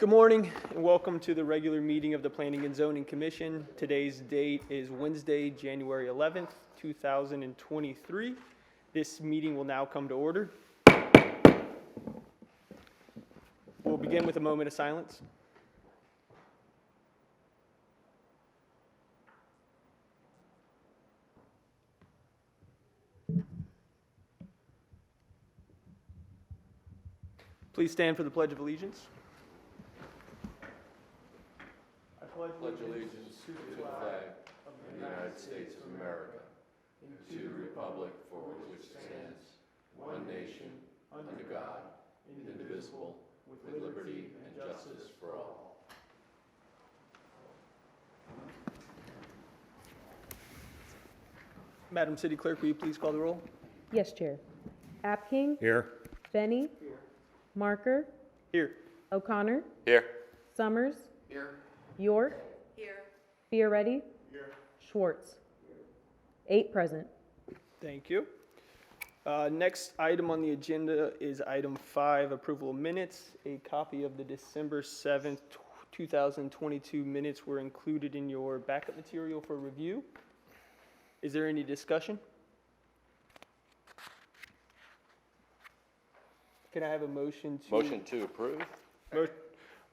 Good morning and welcome to the regular meeting of the Planning and Zoning Commission. Today's date is Wednesday, January 11th, 2023. This meeting will now come to order. We'll begin with a moment of silence. Please stand for the Pledge of Allegiance. I pledge allegiance to the flag of the United States of America and to the republic for which it stands, one nation, under God, indivisible, with liberty and justice for all. Madam City Clerk, will you please call the roll? Yes, Chair. Apking. Here. Benny. Here. Marker. Here. O'Connor. Here. Summers. Here. York. Here. Fioretti. Here. Schwartz. 8 present. Thank you. Next item on the agenda is item 5, approval of minutes. A copy of the December 7th, 2022 minutes were included in your backup material for review. Is there any discussion? Can I have a motion to... Motion to approve.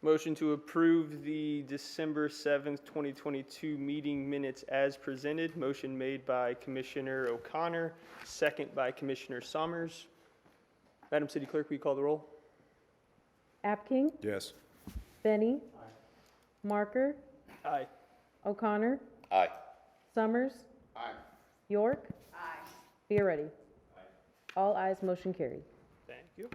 Motion to approve the December 7th, 2022 meeting minutes as presented. Motion made by Commissioner O'Connor, second by Commissioner Summers. Madam City Clerk, will you call the roll? Apking. Yes. Benny. Marker. Aye. O'Connor. Aye. Summers. Aye. York. Aye. Fioretti. All ayes, motion carried. Thank you.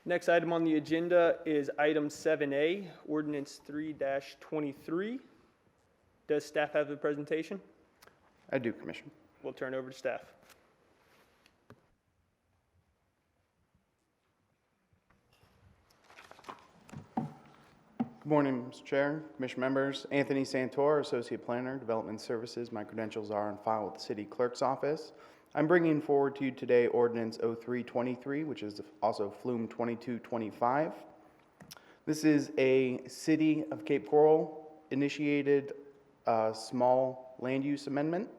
Next item on the agenda is item 7A, ordinance 3-23. Does staff have the presentation? I do, Commissioner. We'll turn over to staff. Good morning, Mr. Chair, Commission members. Anthony Santor, Associate Planner, Development Services. My credentials are on file with the City Clerk's Office. I'm bringing forward to you today Ordinance 0323, which is also Flume 2225. This is a City of Cape Coral initiated small land use amendment.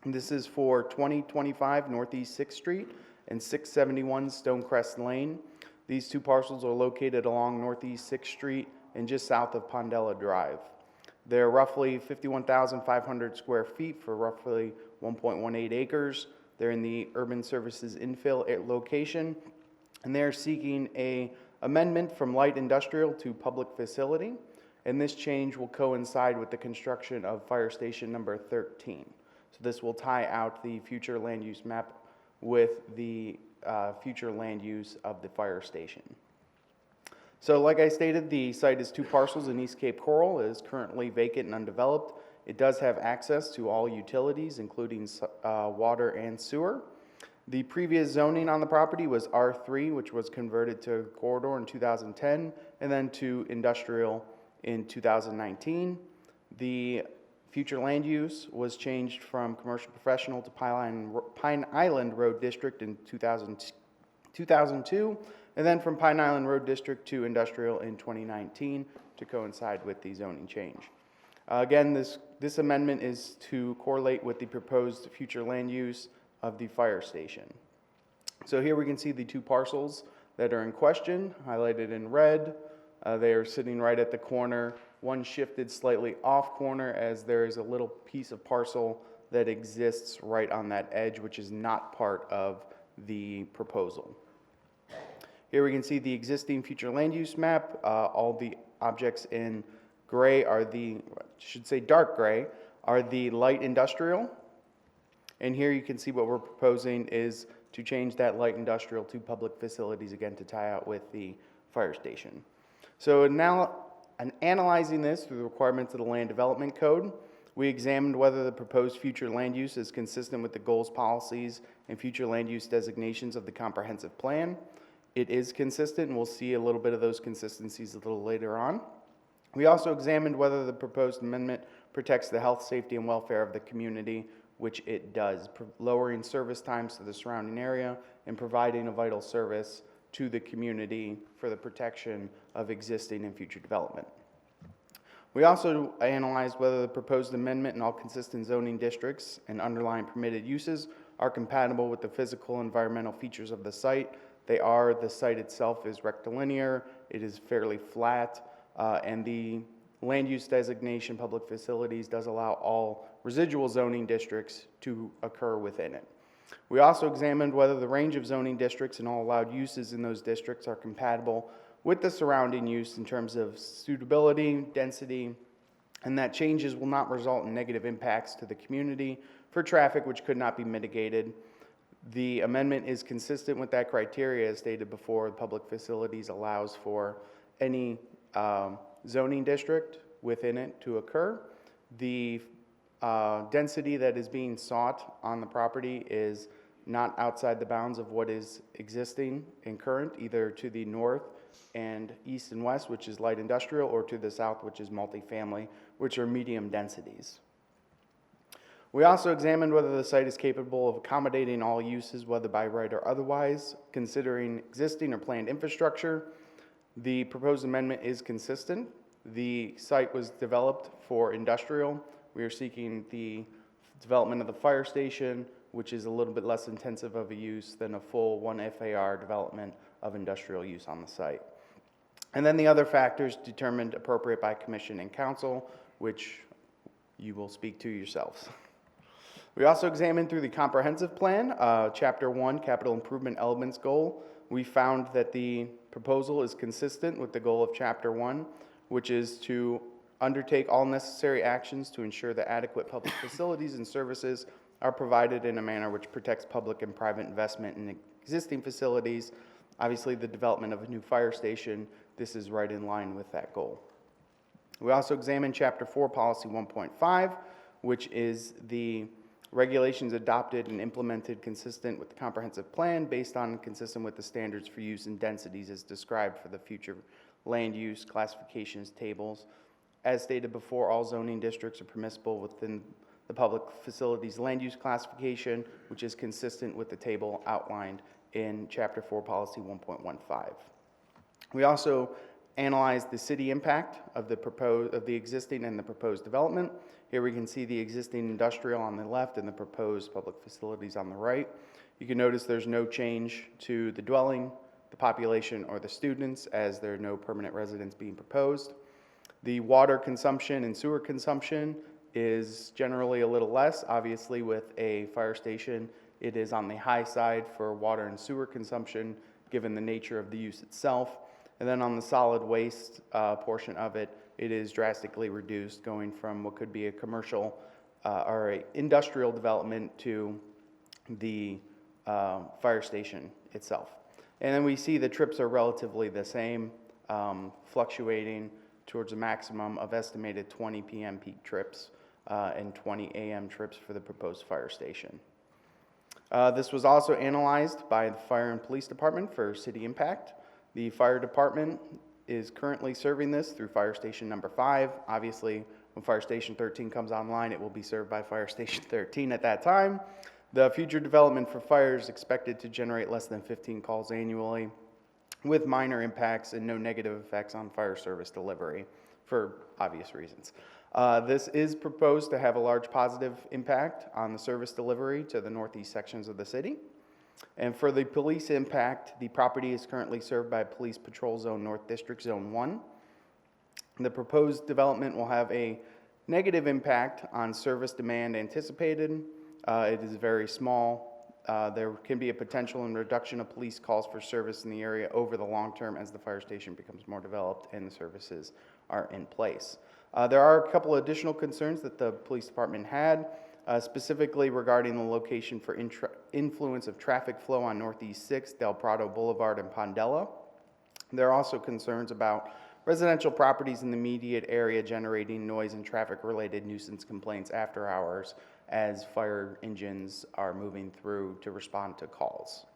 And this is for 2025 Northeast 6th Street and 671 Stonecrest Lane. These two parcels are located along Northeast 6th Street and just south of Pondella Drive. They're roughly 51,500 square feet for roughly 1.18 acres. They're in the Urban Services infill location, and they're seeking an amendment from light industrial to public facility, and this change will coincide with the construction of Fire Station number 13. So this will tie out the future land use map with the future land use of the fire station. So like I stated, the site is 2 parcels in East Cape Coral. It is currently vacant and undeveloped. It does have access to all utilities, including water and sewer. The previous zoning on the property was R3, which was converted to corridor in 2010, and then to industrial in 2019. The future land use was changed from commercial professional to Pine Island Road District in 2002, and then from Pine Island Road District to industrial in 2019 to coincide with the zoning change. Again, this amendment is to correlate with the proposed future land use of the fire station. So here we can see the 2 parcels that are in question, highlighted in red. They are sitting right at the corner. One shifted slightly off corner as there is a little piece of parcel that exists right on that edge, which is not part of the proposal. Here we can see the existing future land use map. All the objects in gray are dark gray, are the light industrial. And here you can see what we're proposing is to change that light industrial to public facilities, again, to tie out with the fire station. So now, analyzing this through the requirements of the Land Development Code, we examined whether the proposed future land use is consistent with the goals, policies, and future land use designations of the comprehensive plan. It is consistent, and we'll see a little bit of those consistencies a little later on. We also examined whether the proposed amendment protects the health, safety, and welfare of the community, which it does, lowering service times to the surrounding area and providing a vital service to the community for the protection of existing and future development. We also analyzed whether the proposed amendment and all consistent zoning districts and underlying permitted uses are compatible with the physical and environmental features of the site. They are. The site itself is rectilinear, it is fairly flat, and the land use designation, public facilities, does allow all residual zoning districts to occur within it. We also examined whether the range of zoning districts and all allowed uses in those districts are compatible with the surrounding use in terms of suitability, density, and that changes will not result in negative impacts to the community for traffic which could not be mitigated. The amendment is consistent with that criteria as stated before. Public facilities allows for any zoning district within it to occur. The density that is being sought on the property is not outside the bounds of what is existing and current, either to the north and east and west, which is light industrial, or to the south, which is multifamily, which are medium densities. We also examined whether the site is capable of accommodating all uses, whether by right or otherwise, considering existing or planned infrastructure. The proposed amendment is consistent. The site was developed for industrial. We are seeking the development of the fire station, which is a little bit less intensive of a use than a full 1 FAR development of industrial use on the site. And then the other factors determined appropriate by commission and council, which you will speak to yourselves. We also examined through the comprehensive plan, Chapter 1, Capital Improvement Elements Goal. We found that the proposal is consistent with the goal of Chapter 1, which is to undertake all necessary actions to ensure that adequate public facilities and services are provided in a manner which protects public and private investment in existing facilities. Obviously, the development of a new fire station, this is right in line with that goal. We also examined Chapter 4, Policy 1.5, which is the regulations adopted and implemented consistent with the comprehensive plan based on and consistent with the standards for use and densities as described for the future land use classifications tables. As stated before, all zoning districts are permissible within the public facilities land use classification, which is consistent with the table outlined in Chapter 4, Policy 1.15. We also analyzed the city impact of the existing and the proposed development. Here we can see the existing industrial on the left and the proposed public facilities on the right. You can notice there's no change to the dwelling, the population, or the students, as there are no permanent residents being proposed. The water consumption and sewer consumption is generally a little less. Obviously, with a fire station, it is on the high side for water and sewer consumption, given the nature of the use itself. And then on the solid waste portion of it, it is drastically reduced, going from what could be a commercial or a industrial development to the fire station itself. And then we see the trips are relatively the same, fluctuating towards a maximum of estimated 20 p.m. peak trips and 20 a.m. trips for the proposed fire station. This was also analyzed by the Fire and Police Department for city impact. The fire department is currently serving this through Fire Station number 5. Obviously, when Fire Station 13 comes online, it will be served by Fire Station 13 at that time. The future development for fire is expected to generate less than 15 calls annually, with minor impacts and no negative effects on fire service delivery for obvious reasons. This is proposed to have a large positive impact on the service delivery to the northeast sections of the city. And for the police impact, the property is currently served by Police Patrol Zone North District Zone 1. The proposed development will have a negative impact on service demand anticipated. It is very small. There can be a potential in reduction of police calls for service in the area over the long term as the fire station becomes more developed and the services are in place. There are a couple additional concerns that the police department had, specifically regarding the location for influence of traffic flow on Northeast 6th, Del Prado Boulevard, and Pondella. There are also concerns about residential properties in the immediate area generating noise and traffic-related nuisance complaints after hours as fire engines are moving through to respond to calls.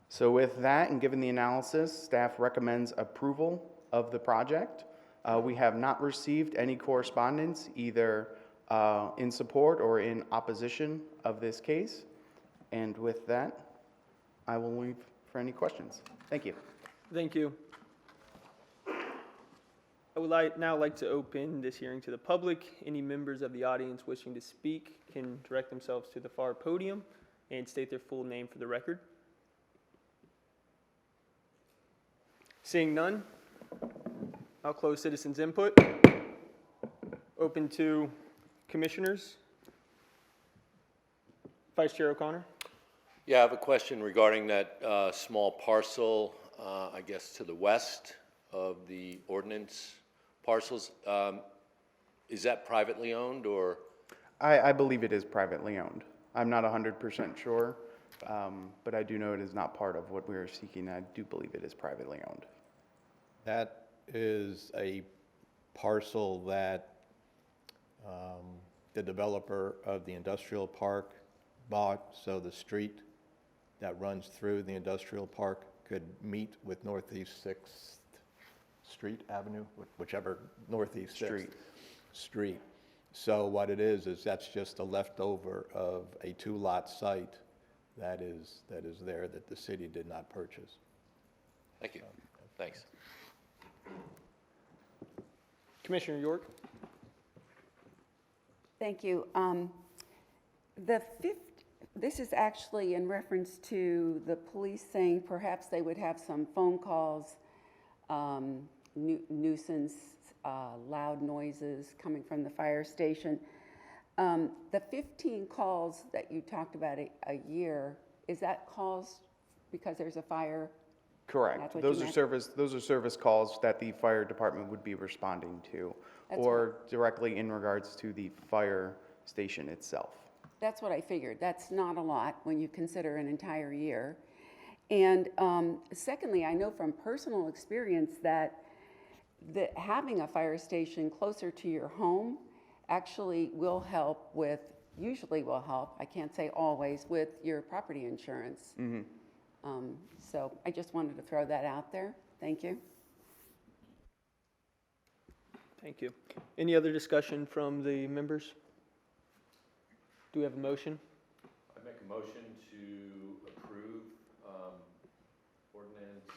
So with that, and given the analysis, staff recommends approval of the project. We have not received any correspondence either in support or in opposition of this case. And with that, I will leave for any questions. Thank you. Thank you. I would now like to open this hearing to the public. Any members of the audience wishing to speak can direct themselves to the far podium and state their full name for the record. Seeing none, I'll close citizens' input. Open to commissioners. Vice Chair O'Connor. Yeah, I have a question regarding that small parcel, I guess to the west of the ordinance parcels. Is that privately owned or? I believe it is privately owned. I'm not 100% sure, but I do know it is not part of what we are seeking. I do believe it is privately owned. That is a parcel that the developer of the industrial park bought, so the street that runs through the industrial park could meet with Northeast 6th Street Avenue, whichever Northeast 6th Street. So what it is that's just a leftover of a two-lot site that is there that the city did not purchase. Thank you. Thanks. Commissioner York. Thank you. This is actually in reference to the police saying perhaps they would have some phone calls, nuisance, loud noises coming from the fire station. The 15 calls that you talked about a year, is that calls because there's a fire? Correct. That's what Those you are meant? those are service calls that the fire department would be responding to, or directly in regards to the fire station itself. That's what I figured. That's not a lot when you consider an entire year. And secondly, I know from personal experience that having a fire station closer to your home actually will help with, usually will help, I can't say always, with your property insurance. So I just wanted to throw that out there. Thank you. Thank you. Any other discussion from the members? Do we have a motion? I make a motion to approve ordinance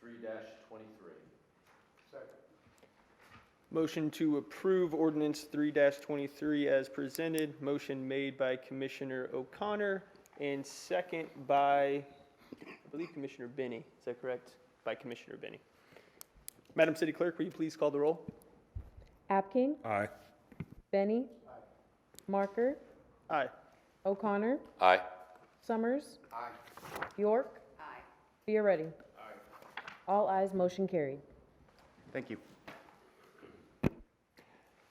3-23. Second. Motion to approve ordinance 3-23 as presented. Motion made by Commissioner O'Connor and second by, I believe, Commissioner Benny. Is that correct? By Commissioner Benny. Madam City Clerk, will you please call the roll? Apking, Aye. Benny. Marker, Aye. O'Connor, Aye. Summers. York. Aye. Fioretti. All ayes, motion carried. Thank you.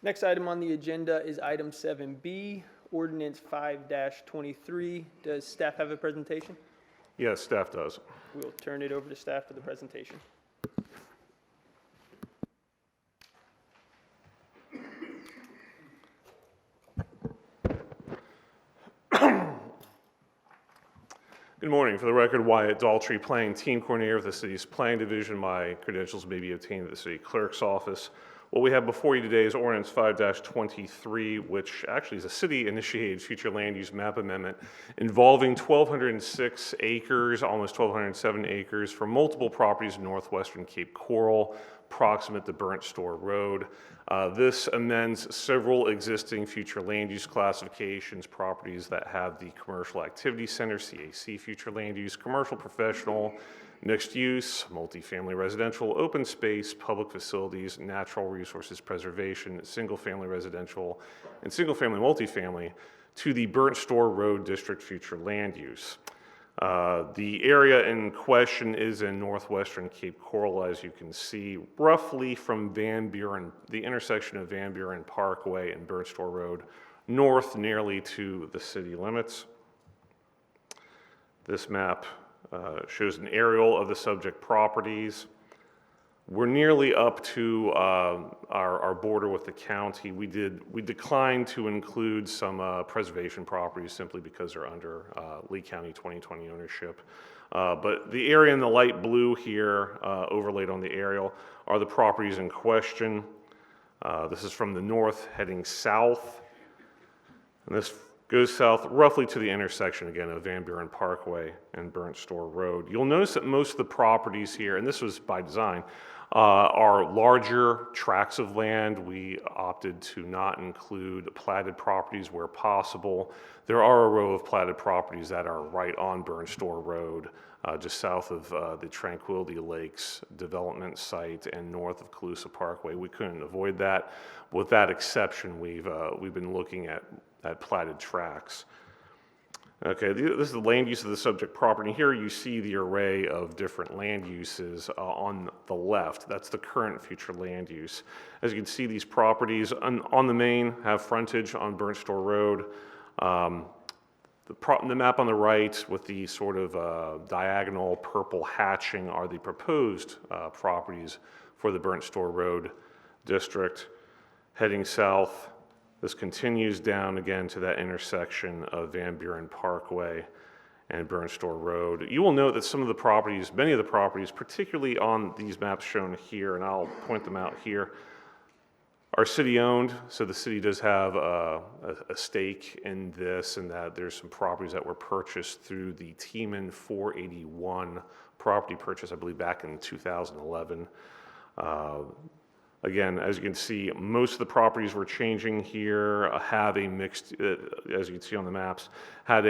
Next item on the agenda is item 7B, ordinance 5-23. Does staff have a presentation? Yes, staff does. We'll turn it over to staff for the presentation. Good morning. For the record, Wyatt Daltrey, Planning Team Coordinator of the city's Planning Division. My credentials may be obtained at the City Clerk's office. What we have before you today is ordinance 5-23, which actually is a city-initiated future land use map amendment involving 1,206 acres, almost 1,207 acres, for multiple properties in northwestern Cape Coral, proximate to Burnt Store Road. This amends several existing future land use classifications, properties that have the Commercial Activity Center, CAC, future land use, commercial professional, mixed use, multifamily residential, open space, public facilities, natural resources preservation, single-family residential, and single-family multifamily to the Burnt Store Road District future land use. The area in question is in northwestern Cape Coral, as you can see, roughly from Van Buren, the intersection of Van Buren Parkway and Burnt Store Road, north nearly to the city limits. This map shows an aerial of the subject properties. We're nearly up to our border with the county. We declined to include some preservation properties simply because they're under Lee County 2020 ownership. But the area in the light blue here, overlaid on the aerial, are the properties in question. This is from the north heading south. And this goes south roughly to the intersection again of Van Buren Parkway and Burnt Store Road. You'll notice that most of the properties here, and this was by design, are larger tracts of land. We opted to not include platted properties where possible. There are a row of platted properties that are right on Burnt Store Road, just south of the Tranquility Lakes development site and north of Calusa Parkway. We couldn't avoid that. With that exception, we've been looking at platted tracts. Okay, this is the land use of the subject property. Here you see the array of different land uses on the left. That's the current and future land use. As you can see, these properties on the main have frontage on Burnt Store Road. The map on the right with the sort of diagonal purple hatching are the proposed properties for the Burnt Store Road district. Heading south, this continues down again to that intersection of Van Buren Parkway and Burnt Store Road. You will note that some of the properties, many of the properties, particularly on these maps shown here, and I'll point them out here, are city-owned, so the city does have a stake in this, and that there's some properties that were purchased through the Tiemann 481 property purchase, I believe back in 2011. Again, as you can see, most of the properties we're changing here have a mixed, as you can see on the maps, had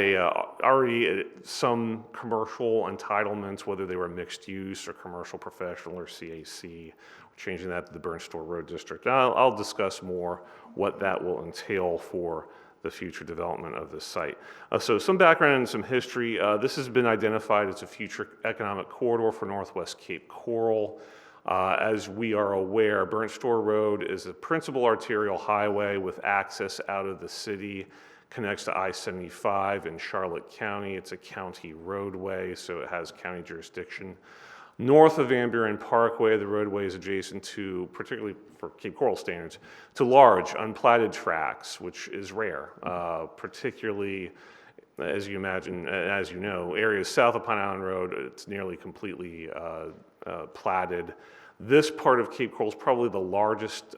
already some commercial entitlements, whether they were mixed use or commercial professional or CAC. We're changing that to the Burnt Store Road District. I'll discuss more what that will entail for the future development of this site. So some background and some history. This has been identified as a future economic corridor for Northwest Cape Coral. As we are aware, Burnt Store Road is a principal arterial highway with access out of the city, connects to I-75 in Charlotte County. It's a county roadway, so it has county jurisdiction. North of Van Buren Parkway, the roadway is adjacent to, particularly for Cape Coral standards, to large unplatted tracts, which is rare, particularly as you imagine, as you know, areas south of Pine Island Road, it's nearly completely platted. This part of Cape Coral is probably the largest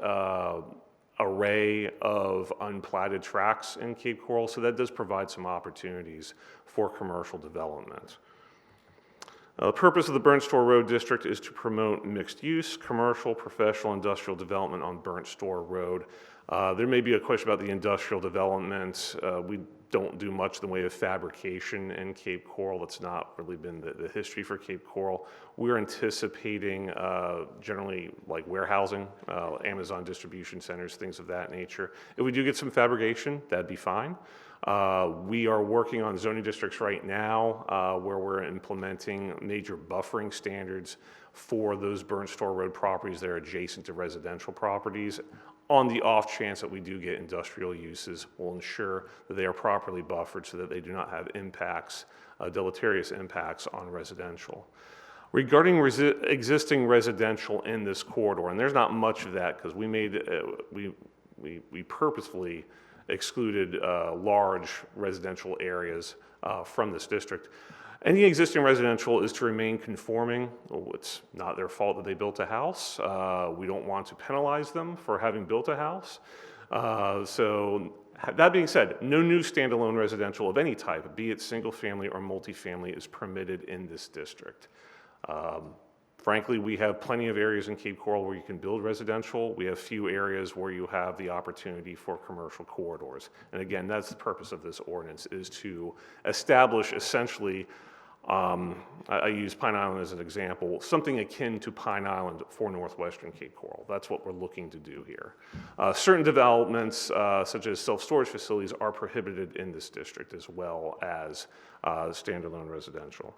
array of unplatted tracts in Cape Coral, so that does provide some opportunities for commercial development. The purpose of the Burnt Store Road District is to promote mixed use, commercial, professional, industrial development on Burnt Store Road. There may be a question about the industrial development. We don't do much in the way of fabrication in Cape Coral. That's not really been the history for Cape Coral. We're anticipating generally like warehousing, Amazon distribution centers, things of that nature. If we do get some fabrication, that'd be fine. We are working on zoning districts right now where we're implementing major buffering standards for those Burnt Store Road properties that are adjacent to residential properties. On the off chance that we do get industrial uses, we'll ensure that they are properly buffered so that they do not have impacts, deleterious impacts on residential. Regarding existing residential in this corridor, and there's not much of that because we made we purposefully excluded large residential areas from this district. Any existing residential is to remain conforming. It's not their fault that they built a house. We don't want to penalize them for having built a house. So that being said, no new standalone residential of any type, be it single family or multifamily, is permitted in this district. Frankly, we have plenty of areas in Cape Coral where you can build residential. We have few areas where you have the opportunity for commercial corridors. And again, that's the purpose of this ordinance, is to establish essentially, I use Pine Island as an example, something akin to Pine Island for northwestern Cape Coral. That's what we're looking to do here. Certain developments, such as self-storage facilities, are prohibited in this district as well as standalone residential.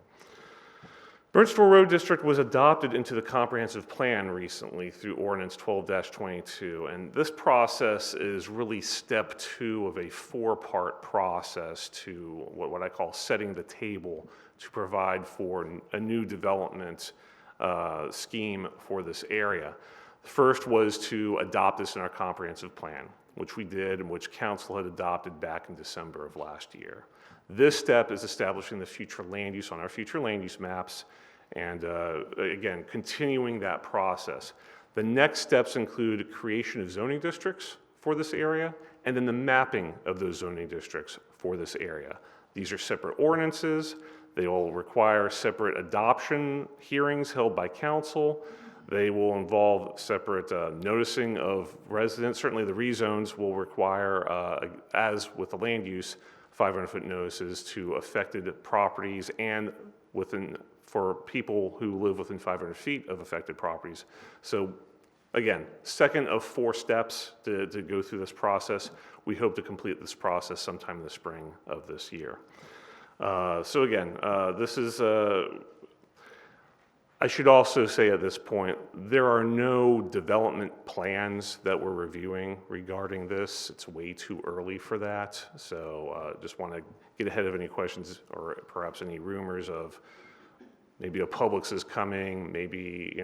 Burnt Store Road District was adopted into the comprehensive plan recently through Ordinance 12-22, and this process is really step 2 of a 4-part process to what I call setting the table to provide for a new development scheme for this area. The first was to adopt this in our comprehensive plan, which we did and which Council had adopted back in December of last year. This step is establishing the future land use on our future land use maps and again, continuing that process. The next steps include creation of zoning districts for this area and then the mapping of those zoning districts for this area. These are separate ordinances. They will require separate adoption hearings held by council. They will involve separate noticing of residents. Certainly the rezones will require, as with the land use, 500-foot notices to affected properties and for people who live within 500 feet of affected properties. So again, second of 4 steps to go through this process. We hope to complete this process sometime in the spring of this year. So again, this is, I should also say at this point, there are no development plans that we're reviewing regarding this. It's way too early for that. So just want to get ahead of any questions or perhaps any rumors of maybe a Publix is coming, maybe,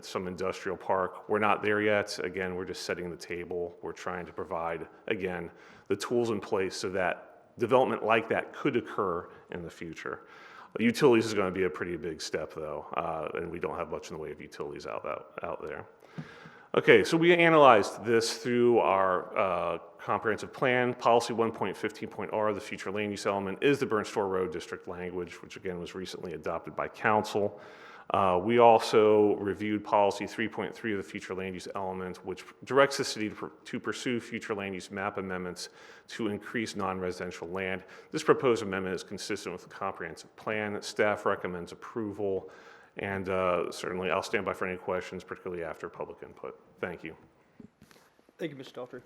some industrial park. We're not there yet. Again, we're just setting the table. We're trying to provide, again, the tools in place so that development like that could occur in the future. Utilities is going to be a pretty big step, though, and we don't have much in the way of utilities out there. Okay, so we analyzed this through our comprehensive plan. Policy 1.15.R, the future land use element, is the Burnt Store Road District language, which again was recently adopted by council. We also reviewed policy 3.3 of the future land use element, which directs the city to pursue future land use map amendments to increase non-residential land. This proposed amendment is consistent with the comprehensive plan. Staff recommends approval, and certainly I'll stand by for any questions, particularly after public input. Thank you. Thank you, Mr. Stalter.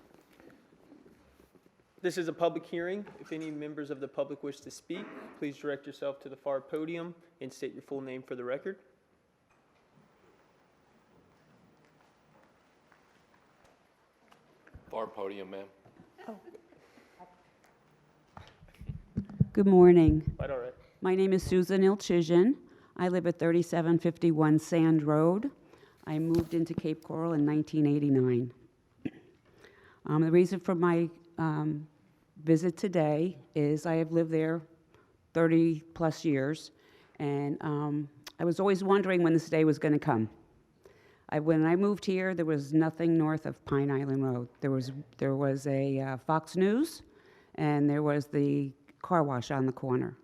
This is a public hearing. If any members of the public wish to speak, please direct yourself to the far podium and state your full name for the record. Far podium, ma'am. Good morning. Quite all right. My name is Susan Ilchizian. I live at 3751 Sand Road. I moved into Cape Coral in 1989. The reason for my visit today is I have lived there 30 plus years, and I was always wondering when this day was going to come. When I moved here, there was nothing north of Pine Island Road. There was a Fox News, and there was the car wash on the corner.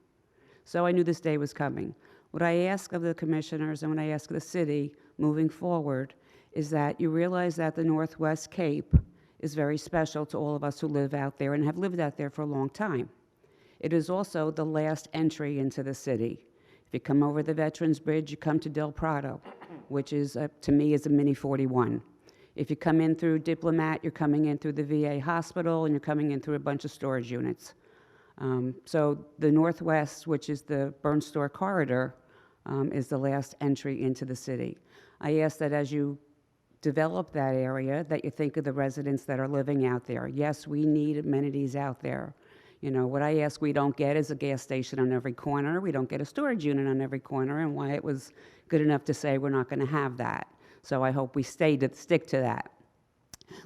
So I knew this day was coming. What I ask of the commissioners and what I ask of the city moving forward is that you realize that the Northwest Cape is very special to all of us who live out there and have lived out there for a long time. It is also the last entry into the city. If you come over the Veterans Bridge, you come to Del Prado, which is, to me, is a mini 41. If you come in through Diplomat, you're coming in through the VA hospital, and you're coming in through a bunch of storage units. So the Northwest, which is the Burnt Store corridor, is the last entry into the city. I ask that as you develop that area, that you think of the residents that are living out there. Yes, we need amenities out there. What I ask we don't get is a gas station on every corner. We don't get a storage unit on every corner, and Wyatt was good enough to say we're not going to have that. So I hope we stick to that.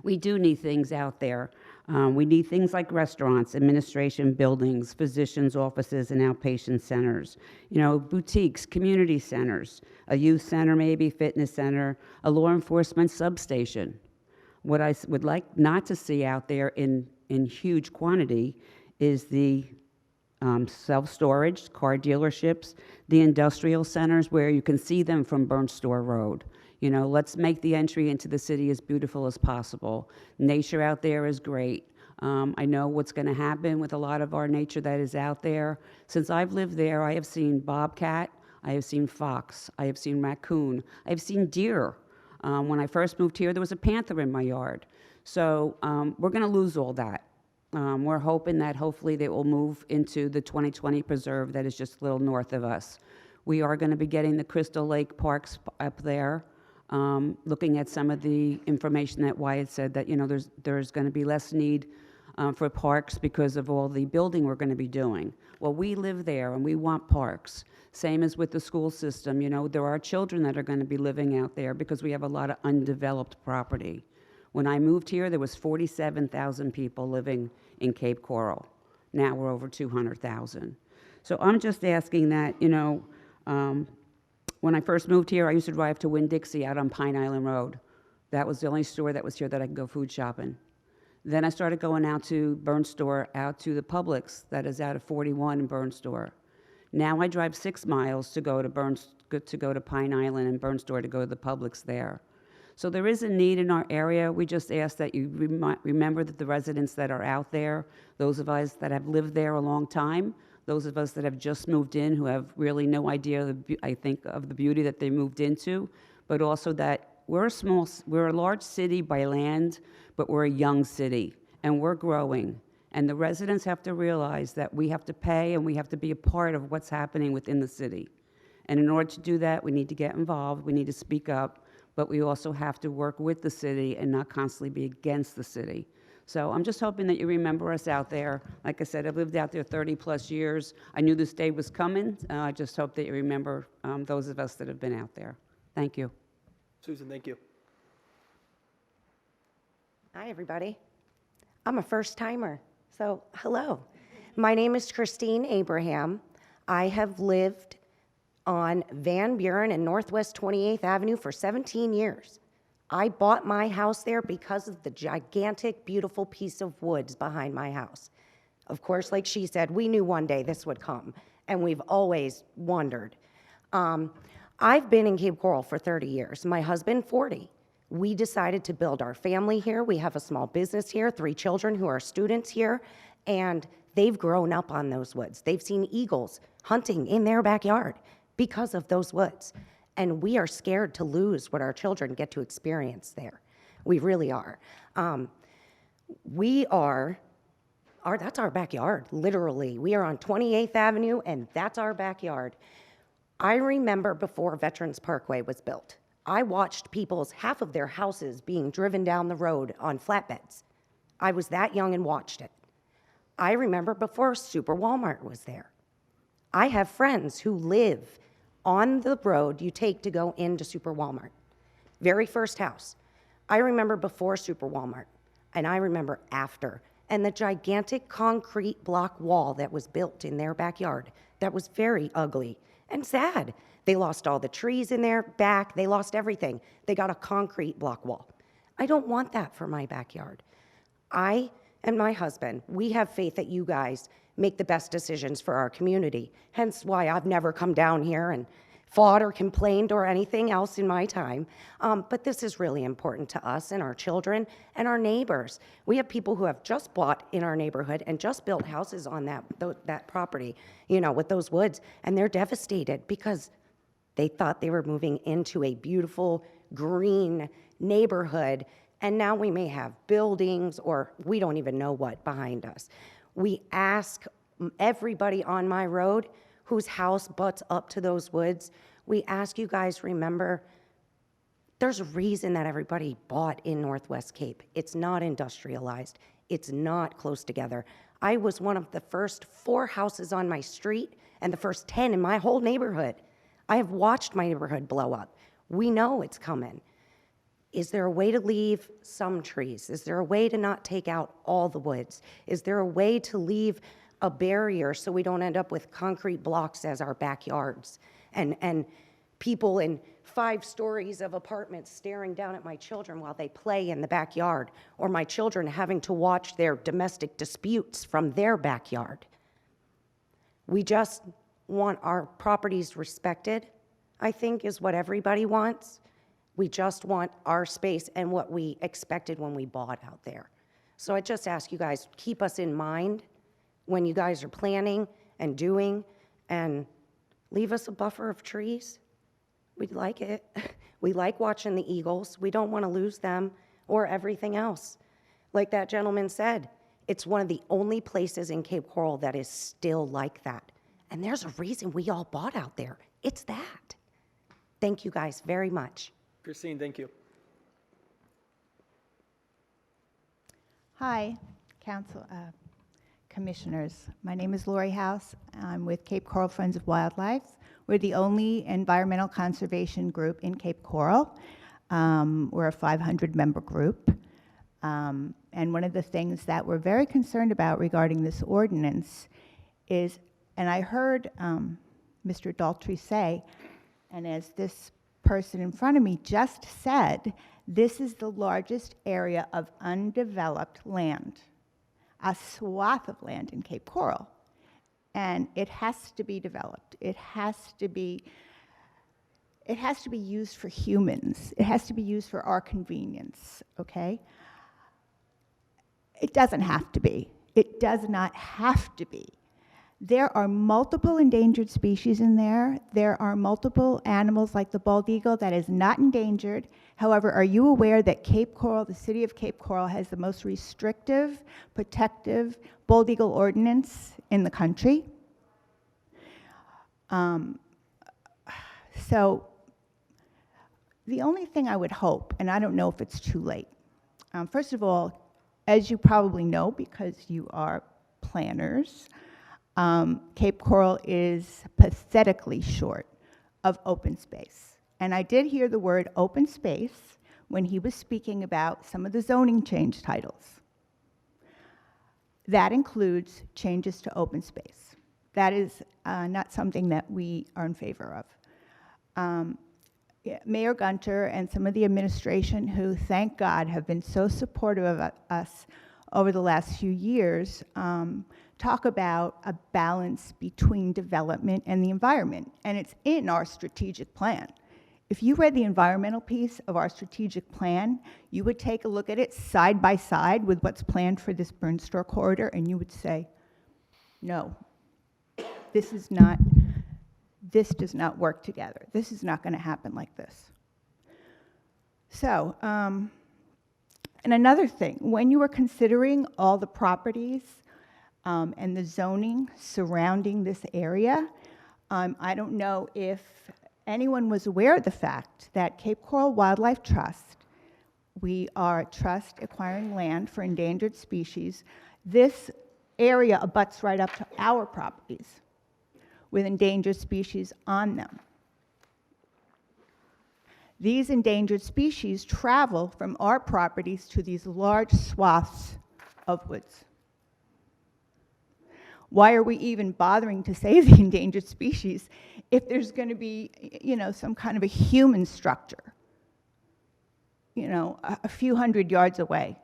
We do need things out there. We need things like restaurants, administration buildings, physicians' offices, and outpatient centers. Boutiques, community centers, a youth center maybe, fitness center, a law enforcement substation. What I would like not to see out there in huge quantity is the self-storage, car dealerships, the industrial centers where you can see them from Burnt Store Road. Let's make the entry into the city as beautiful as possible. Nature out there is great. I know what's going to happen with a lot of our nature that is out there. Since I've lived there, I have seen bobcat, I have seen fox, I have seen raccoon, I have seen deer. When I first moved here, there was a panther in my yard. So we're going to lose all that. We're hoping that hopefully they will move into the 2020 preserve that is just a little north of us. We are going to be getting the Crystal Lake parks up there. Looking at some of the information that Wyatt said that, there's going to be less need for parks because of all the building we're going to be doing. Well, we live there and we want parks. Same as with the school system. There are children that are going to be living out there because we have a lot of undeveloped property. When I moved here, there was 47,000 people living in Cape Coral. Now we're over 200,000. So I'm just asking that, when I first moved here, I used to drive to Winn-Dixie out on Pine Island Road. That was the only store that was here that I could go food shopping. Then I started going out to Burn Store, out to the Publix that is out of 41 in Burn Store. Now I drive 6 miles to go to Pine Island and Burn Store to go to the Publix there. So there is a need in our area. We just ask that you remember that the residents that are out there, those of us that have lived there a long time, those of us that have just moved in who have really no idea, I think, of the beauty that they moved into, but also that we're a large city by land, but we're a young city, and we're growing. And the residents have to realize that we have to pay and we have to be a part of what's happening within the city. And in order to do that, we need to get involved, we need to speak up, but we also have to work with the city and not constantly be against the city. So I'm just hoping that you remember us out there. Like I said, I've lived out there 30-plus years. I knew this day was coming. I just hope that you remember those of us that have been out there. Thank you. Susan, thank you. Hi, everybody. I'm a first-timer, so hello. My name is Christine Abraham. I have lived on Van Buren and Northwest 28th Avenue for 17 years. I bought my house there because of the gigantic, beautiful piece of woods behind my house. Of course, like she said, we knew one day this would come, and we've always wondered. I've been in Cape Coral for 30 years, my husband 40. We decided to build our family here. We have a small business here, 3 children who are students here, and they've grown up on those woods. They've seen eagles hunting in their backyard because of those woods. And we are scared to lose what our children get to experience there. We really are. That's our backyard, literally. We are on 28th Avenue, and that's our backyard. I remember before Veterans Parkway was built, I watched half of their houses being driven down the road on flatbeds. I was that young and watched it. I remember before Super Walmart was there. I have friends who live on the road you take to go into Super Walmart. Very first house. I remember before Super Walmart, and I remember after. And the gigantic concrete block wall that was built in their backyard, that was very ugly and sad. They lost all the trees in their back. They lost everything. They got a concrete block wall. I don't want that for my backyard. I and my husband, we have faith that you guys make the best decisions for our community. Hence why I've never come down here and fought or complained or anything else in my time. But this is really important to us and our children and our neighbors. We have people who have just bought in our neighborhood and just built houses on that property, with those woods, and they're devastated because they thought they were moving into a beautiful green neighborhood, and now we may have buildings or we don't even know what behind us. We ask everybody on my road whose house butts up to those woods, we ask you guys remember, there's a reason that everybody bought in Northwest Cape. It's not industrialized. It's not close together. I was one of the first 4 houses on my street and the first 10 in my whole neighborhood. I have watched my neighborhood blow up. We know it's coming. Is there a way to leave some trees? Is there a way to not take out all the woods? Is there a way to leave a barrier so we don't end up with concrete blocks as our backyards and people in 5 stories of apartments staring down at my children while they play in the backyard, or my children having to watch their domestic disputes from their backyard? We just want our properties respected, I think, is what everybody wants. We just want our space and what we expected when we bought out there. So I just ask you guys, keep us in mind when you guys are planning and doing, and leave us a buffer of trees. We'd like it. We like watching the eagles. We don't want to lose them or everything else. Like that gentleman said, it's one of the only places in Cape Coral that is still like that. And there's a reason we all bought out there. It's that. Thank you guys very much. Christine, thank you. Hi, Council, Commissioners. My name is Lori House. I'm with Cape Coral Friends of Wildlife. We're the only environmental conservation group in Cape Coral. We're a 500-member group. And one of the things that we're very concerned about regarding this ordinance is, and I heard Mr. Daltrey say, and as this person in front of me just said, This is the largest area of undeveloped land, a swath of land in Cape Coral. And it has to be developed. It has to be used for humans. It has to be used for our convenience, okay? It doesn't have to be. It does not have to be. There are multiple endangered species in there. There are multiple animals like the bald eagle that is not endangered. However, are you aware that Cape Coral, the city of Cape Coral, has the most restrictive, protective bald eagle ordinance in the country? So the only thing I would hope, and I don't know if it's too late, first of all, as you probably know because you are planners, Cape Coral is pathetically short of open space. And I did hear the word open space when he was speaking about some of the zoning change titles. That includes changes to open space. That is not something that we are in favor of. Mayor Gunter and some of the administration, who, thank God, have been so supportive of us over the last few years, talk about a balance between development and the environment, and it's in our strategic plan. If you read the environmental piece of our strategic plan, you would take a look at it side by side with what's planned for this Burn Store corridor, and you would say, no, this does not work together. This is not going to happen like this. So, and another thing, when you were considering all the properties and the zoning surrounding this area, I don't know if anyone was aware of the fact that Cape Coral Wildlife Trust, we are a trust acquiring land for endangered species. This area abuts right up to our properties with endangered species on them. These endangered species travel from our properties to these large swaths of woods. Why are we even bothering to save the endangered species if there's going to be, some kind of a human structure, a few hundred yards away?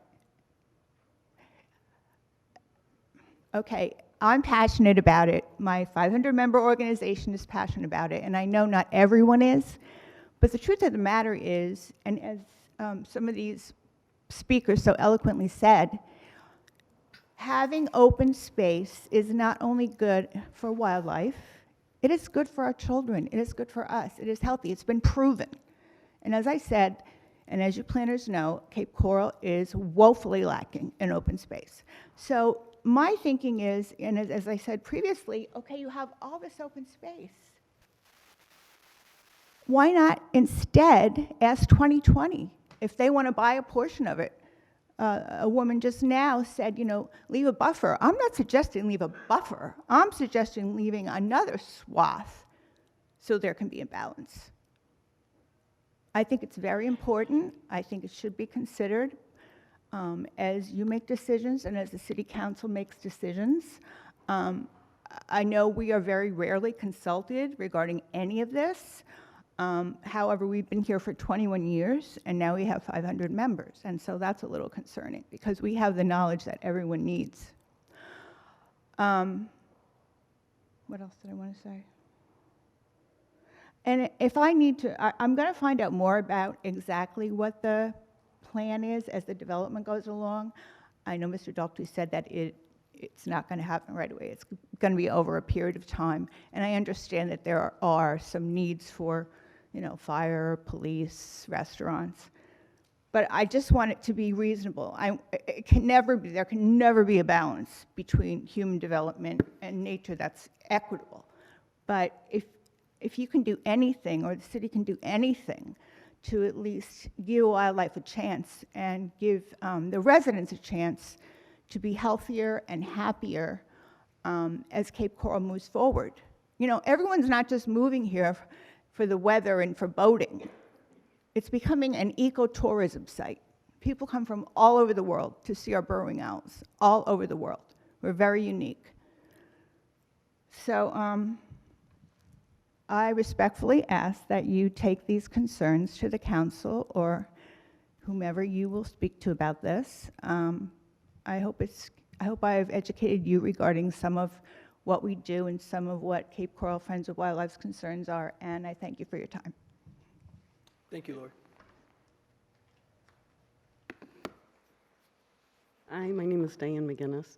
Okay, I'm passionate about it. My 500-member organization is passionate about it, and I know not everyone is. But the truth of the matter is, and as some of these speakers so eloquently said, having open space is not only good for wildlife, it is good for our children, it is good for us, it is healthy, it's been proven. And as I said, and as you planners know, Cape Coral is woefully lacking in open space. So my thinking is, and as I said previously, okay, you have all this open space. Why not instead ask 2020 if they want to buy a portion of it? A woman just now said, leave a buffer. I'm not suggesting leave a buffer. I'm suggesting leaving another swath so there can be a balance. I think it's very important. I think it should be considered as you make decisions and as the city council makes decisions. I know we are very rarely consulted regarding any of this. However, we've been here for 21 years, and now we have 500 members, and so that's a little concerning, because we have the knowledge that everyone needs. What else did I want to say? And if I need to, I'm going to find out more about exactly what the plan is as the development goes along. I know Mr. Daltrey said that it's not going to happen right away. It's going to be over a period of time, and I understand that there are some needs for fire, police, restaurants. But I just want it to be reasonable. There can never be a balance between human development and nature that's equitable. But if you can do anything, or the city can do anything, to at least give wildlife a chance and give the residents a chance to be healthier and happier as Cape Coral moves forward. Everyone's not just moving here for the weather and for boating. It's becoming an ecotourism site. People come from all over the world to see our burrowing owls, all over the world. We're very unique. So I respectfully ask that you take these concerns to the council, or whomever you will speak to about this. I hope I've educated you regarding some of what we do and some of what Cape Coral Friends of Wildlife's concerns are, and I thank you for your time. Thank you, Lori. Hi, my name is Diane McGinnis.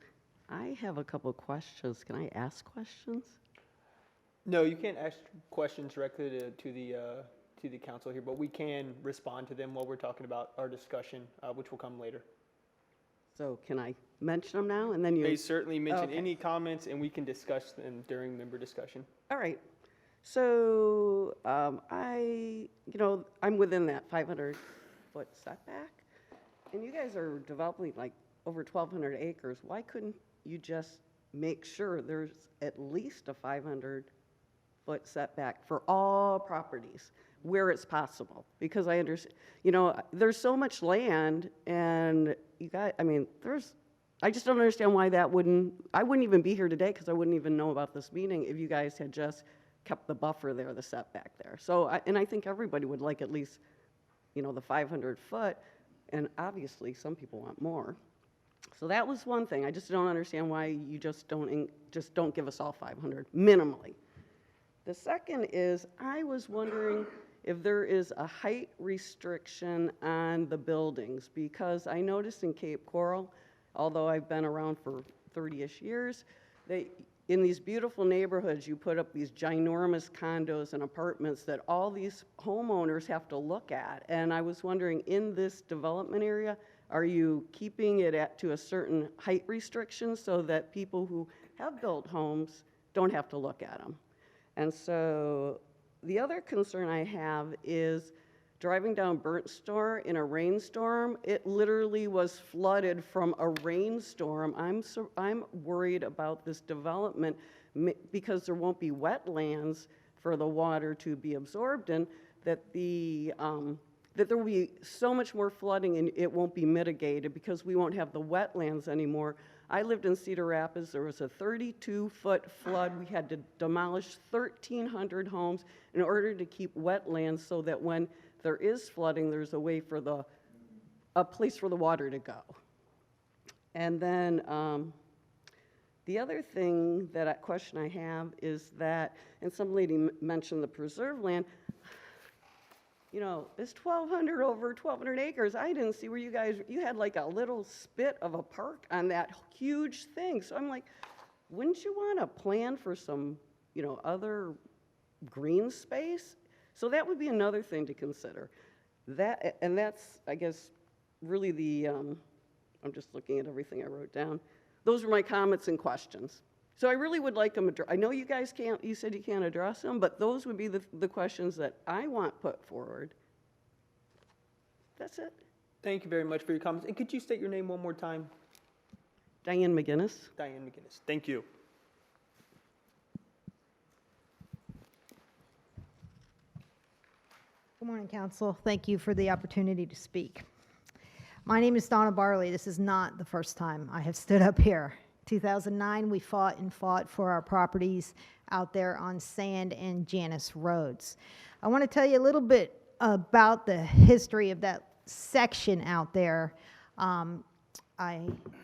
I have a couple questions. Can I ask questions? No, you can't ask questions directly to the council here, but we can respond to them while we're talking about our discussion, which will come later. So can I mention them now and then you? They certainly mention Okay. any comments, and we can discuss them during member discussion. All right. So I'm within that 500-foot setback, and you guys are developing like over 1,200 acres. Why couldn't you just make sure there's at least a 500-foot setback for all properties where it's possible? Because I understand, there's so much land, and I just don't understand why I wouldn't even be here today because I wouldn't even know about this meeting if you guys had just kept the buffer there, the setback there. So, I think everybody would like at least, the 500 foot, and obviously some people want more. So that was one thing. I just don't understand why you just don't give us all 500 minimally. The second is, I was wondering if there is a height restriction on the buildings, because I noticed in Cape Coral, although I've been around for 30-ish years, in these beautiful neighborhoods, you put up these ginormous condos and apartments that all these homeowners have to look at. And I was wondering, in this development area, are you keeping it to a certain height restriction so that people who have built homes don't have to look at them? And so the other concern I have is driving down Burnt Store in a rainstorm. It literally was flooded from a rainstorm. I'm worried about this development because there won't be wetlands for the water to be absorbed in, that there will be so much more flooding and it won't be mitigated because we won't have the wetlands anymore. I lived in Cedar Rapids. There was a 32-foot flood. We had to demolish 1,300 homes in order to keep wetlands so that when there is flooding, there's a place for the water to go. And then the other question I have is that, and some lady mentioned the preserve land, it's 1,200 over 1,200 acres. I didn't see where you had like a little spit of a park on that huge thing. So I'm like, wouldn't you want to plan for some, other green space? So that would be another thing to consider. That's, I guess, really I'm just looking at everything I wrote down. Those are my comments and questions. So I really would like them I know you guys you said you can't address them, but those would be the questions that I want put forward. That's it. Thank you very much for your comments. And could you state your name one more time? Diane McGinnis. Diane McGinnis. Thank you. Good morning, Council. Thank you for the opportunity to speak. My name is Donna Barley. This is not the first time I have stood up here. 2009, we fought for our properties out there on Sand and Janus Roads. I want to tell you a little bit about the history of that section out there. I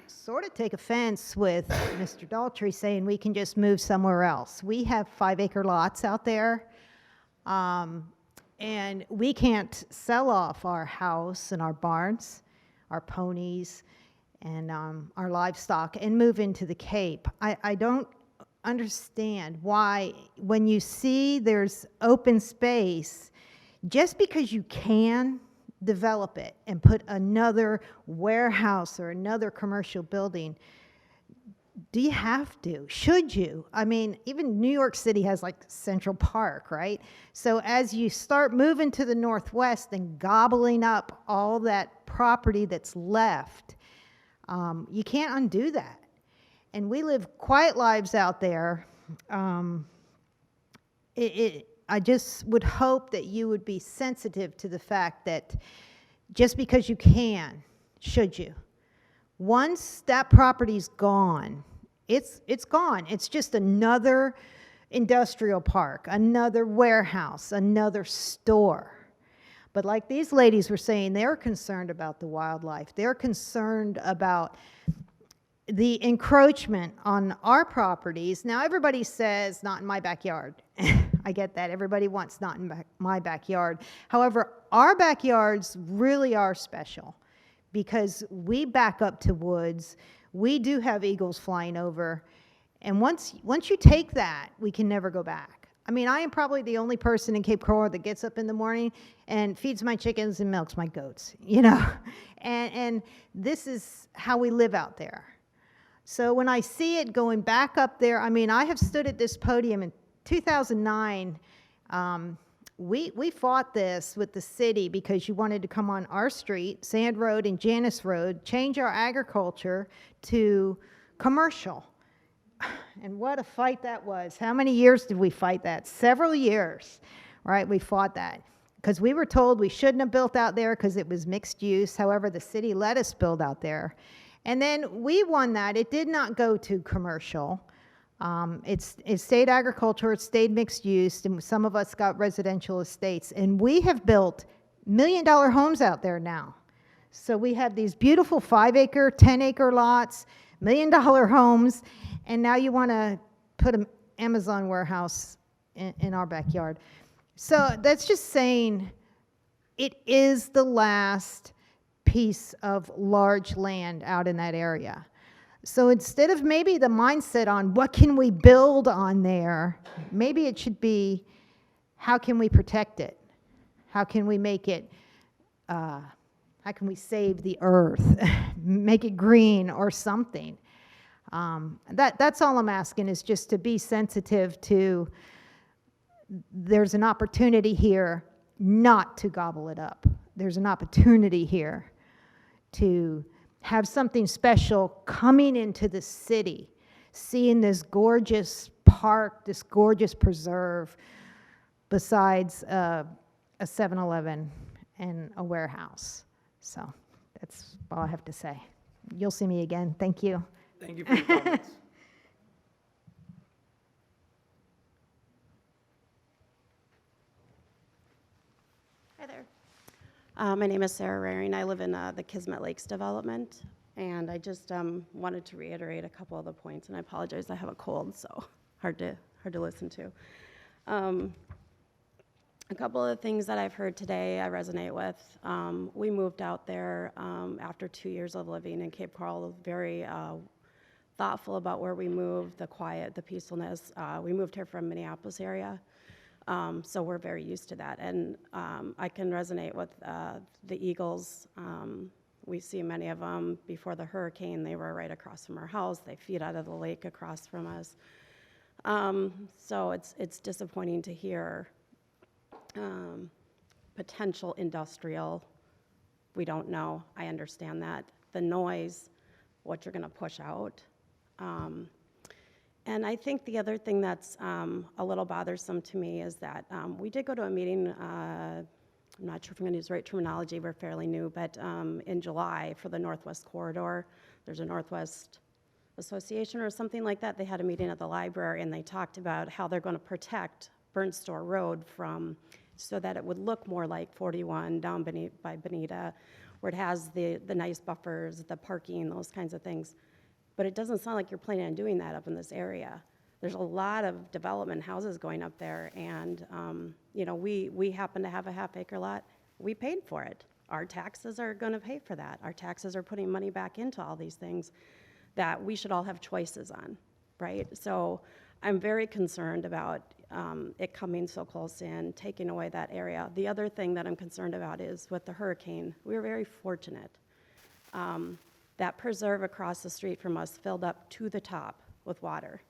sort of take offense with Mr. Daltrey saying we can just move somewhere else. We have 5-acre lots out there, and we can't sell off our house and our barns, our ponies, and our livestock and move into the Cape. I don't understand why, when you see there's open space, just because you can develop it and put another warehouse or another commercial building, do you have to? Should you? I mean, even New York City has like Central Park, right? So as you start moving to the northwest and gobbling up all that property that's left, you can't undo that. And we live quiet lives out there. I just would hope that you would be sensitive to the fact that just because you can, should you? Once that property's gone, it's gone. It's just another industrial park, another warehouse, another store. But like these ladies were saying, they're concerned about the wildlife. They're concerned about the encroachment on our properties. Now, everybody says, not in my backyard. I get that. Everybody wants not in my backyard. However, our backyards really are special because we back up to woods. We do have eagles flying over. And once you take that, we can never go back. I mean, I am probably the only person in Cape Coral that gets up in the morning and feeds my chickens and milks my goats, you know? And this is how we live out there. So when I see it going back up there, I mean, I have stood at this podium in 2009. We fought this with the city because you wanted to come on our street, Sand Road and Janice Road, change our agriculture to commercial. And what a fight that was. How many years did we fight that? Several years, right? We fought that because we were told we shouldn't have built out there because it was mixed use. However, the city let us build out there. And then we won that. It did not go to commercial. It stayed agriculture, it stayed mixed use, and some of us got residential estates. And we have built $1 million homes out there now. So we have these beautiful 5-acre, 10-acre lots, $1 million homes, and now you want to put an Amazon warehouse in our backyard. So that's just saying it is the last piece of large land out in that area. So instead of maybe the mindset on what can we build on there, maybe it should be how can we protect it? How can we make it, how can we save the earth, make it green or something? That's all I'm asking, is just to be sensitive to there's an opportunity here not to gobble it up. There's an opportunity here to have something special coming into the city, seeing this gorgeous park, this gorgeous preserve, besides a 7-Eleven and a warehouse. So that's all I have to say. You'll see me again. Thank you. Thank you for your comments. Hi there. My name is Sarah Raring. I live in the Kismet Lakes development, and I just wanted to reiterate a couple of the points, and I apologize, I have a cold, so hard to listen to. A couple of the things that I've heard today I resonate with. We moved out there after 2 years of living in Cape Coral, very thoughtful about where we moved, the quiet, the peacefulness. We moved here from Minneapolis area. So we're very used to that. And I can resonate with the eagles. We see many of them before the hurricane. They were right across from our house. They feed out of the lake across from us. So it's disappointing to hear potential industrial. We don't know. I understand that. The noise, what you're going to push out. And I think the other thing that's a little bothersome to me is that we did go to a meeting, I'm not sure if I'm going to use the right terminology, we're fairly new, but in July for the Northwest Corridor. There's a Northwest Association or something like that. They had a meeting at the library, and they talked about how they're going to protect Burnt Store Road so that it would look more like 41 down by Bonita, where it has the nice buffers, the parking, those kinds of things. But it doesn't sound like you're planning on doing that up in this area. There's a lot of development houses going up there, and you know, we happen to have a half-acre lot. We paid for it. Our taxes are going to pay for that. Our taxes are putting money back into all these things that we should all have choices on, right? So I'm very concerned about it coming so close in, taking away that area. The other thing that I'm concerned about is with the hurricane. We were very fortunate. That preserve across the street from us filled up to the top with water.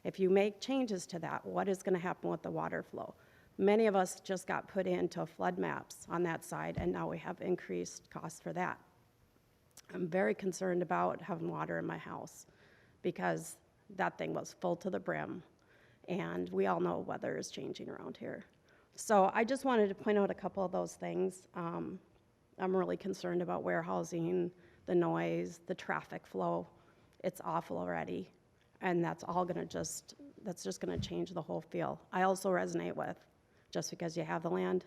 If you make changes to that, what is going to happen with the water flow? Many of us just got put into flood maps on that side, and now we have increased costs for that. I'm very concerned about having water in my house because that thing was full to the brim, and we all know weather is changing around here. So I just wanted to point out a couple of those things. I'm really concerned about warehousing, the noise, the traffic flow. It's awful already, and that's just gonna change the whole feel. I also resonate with, just because you have the land,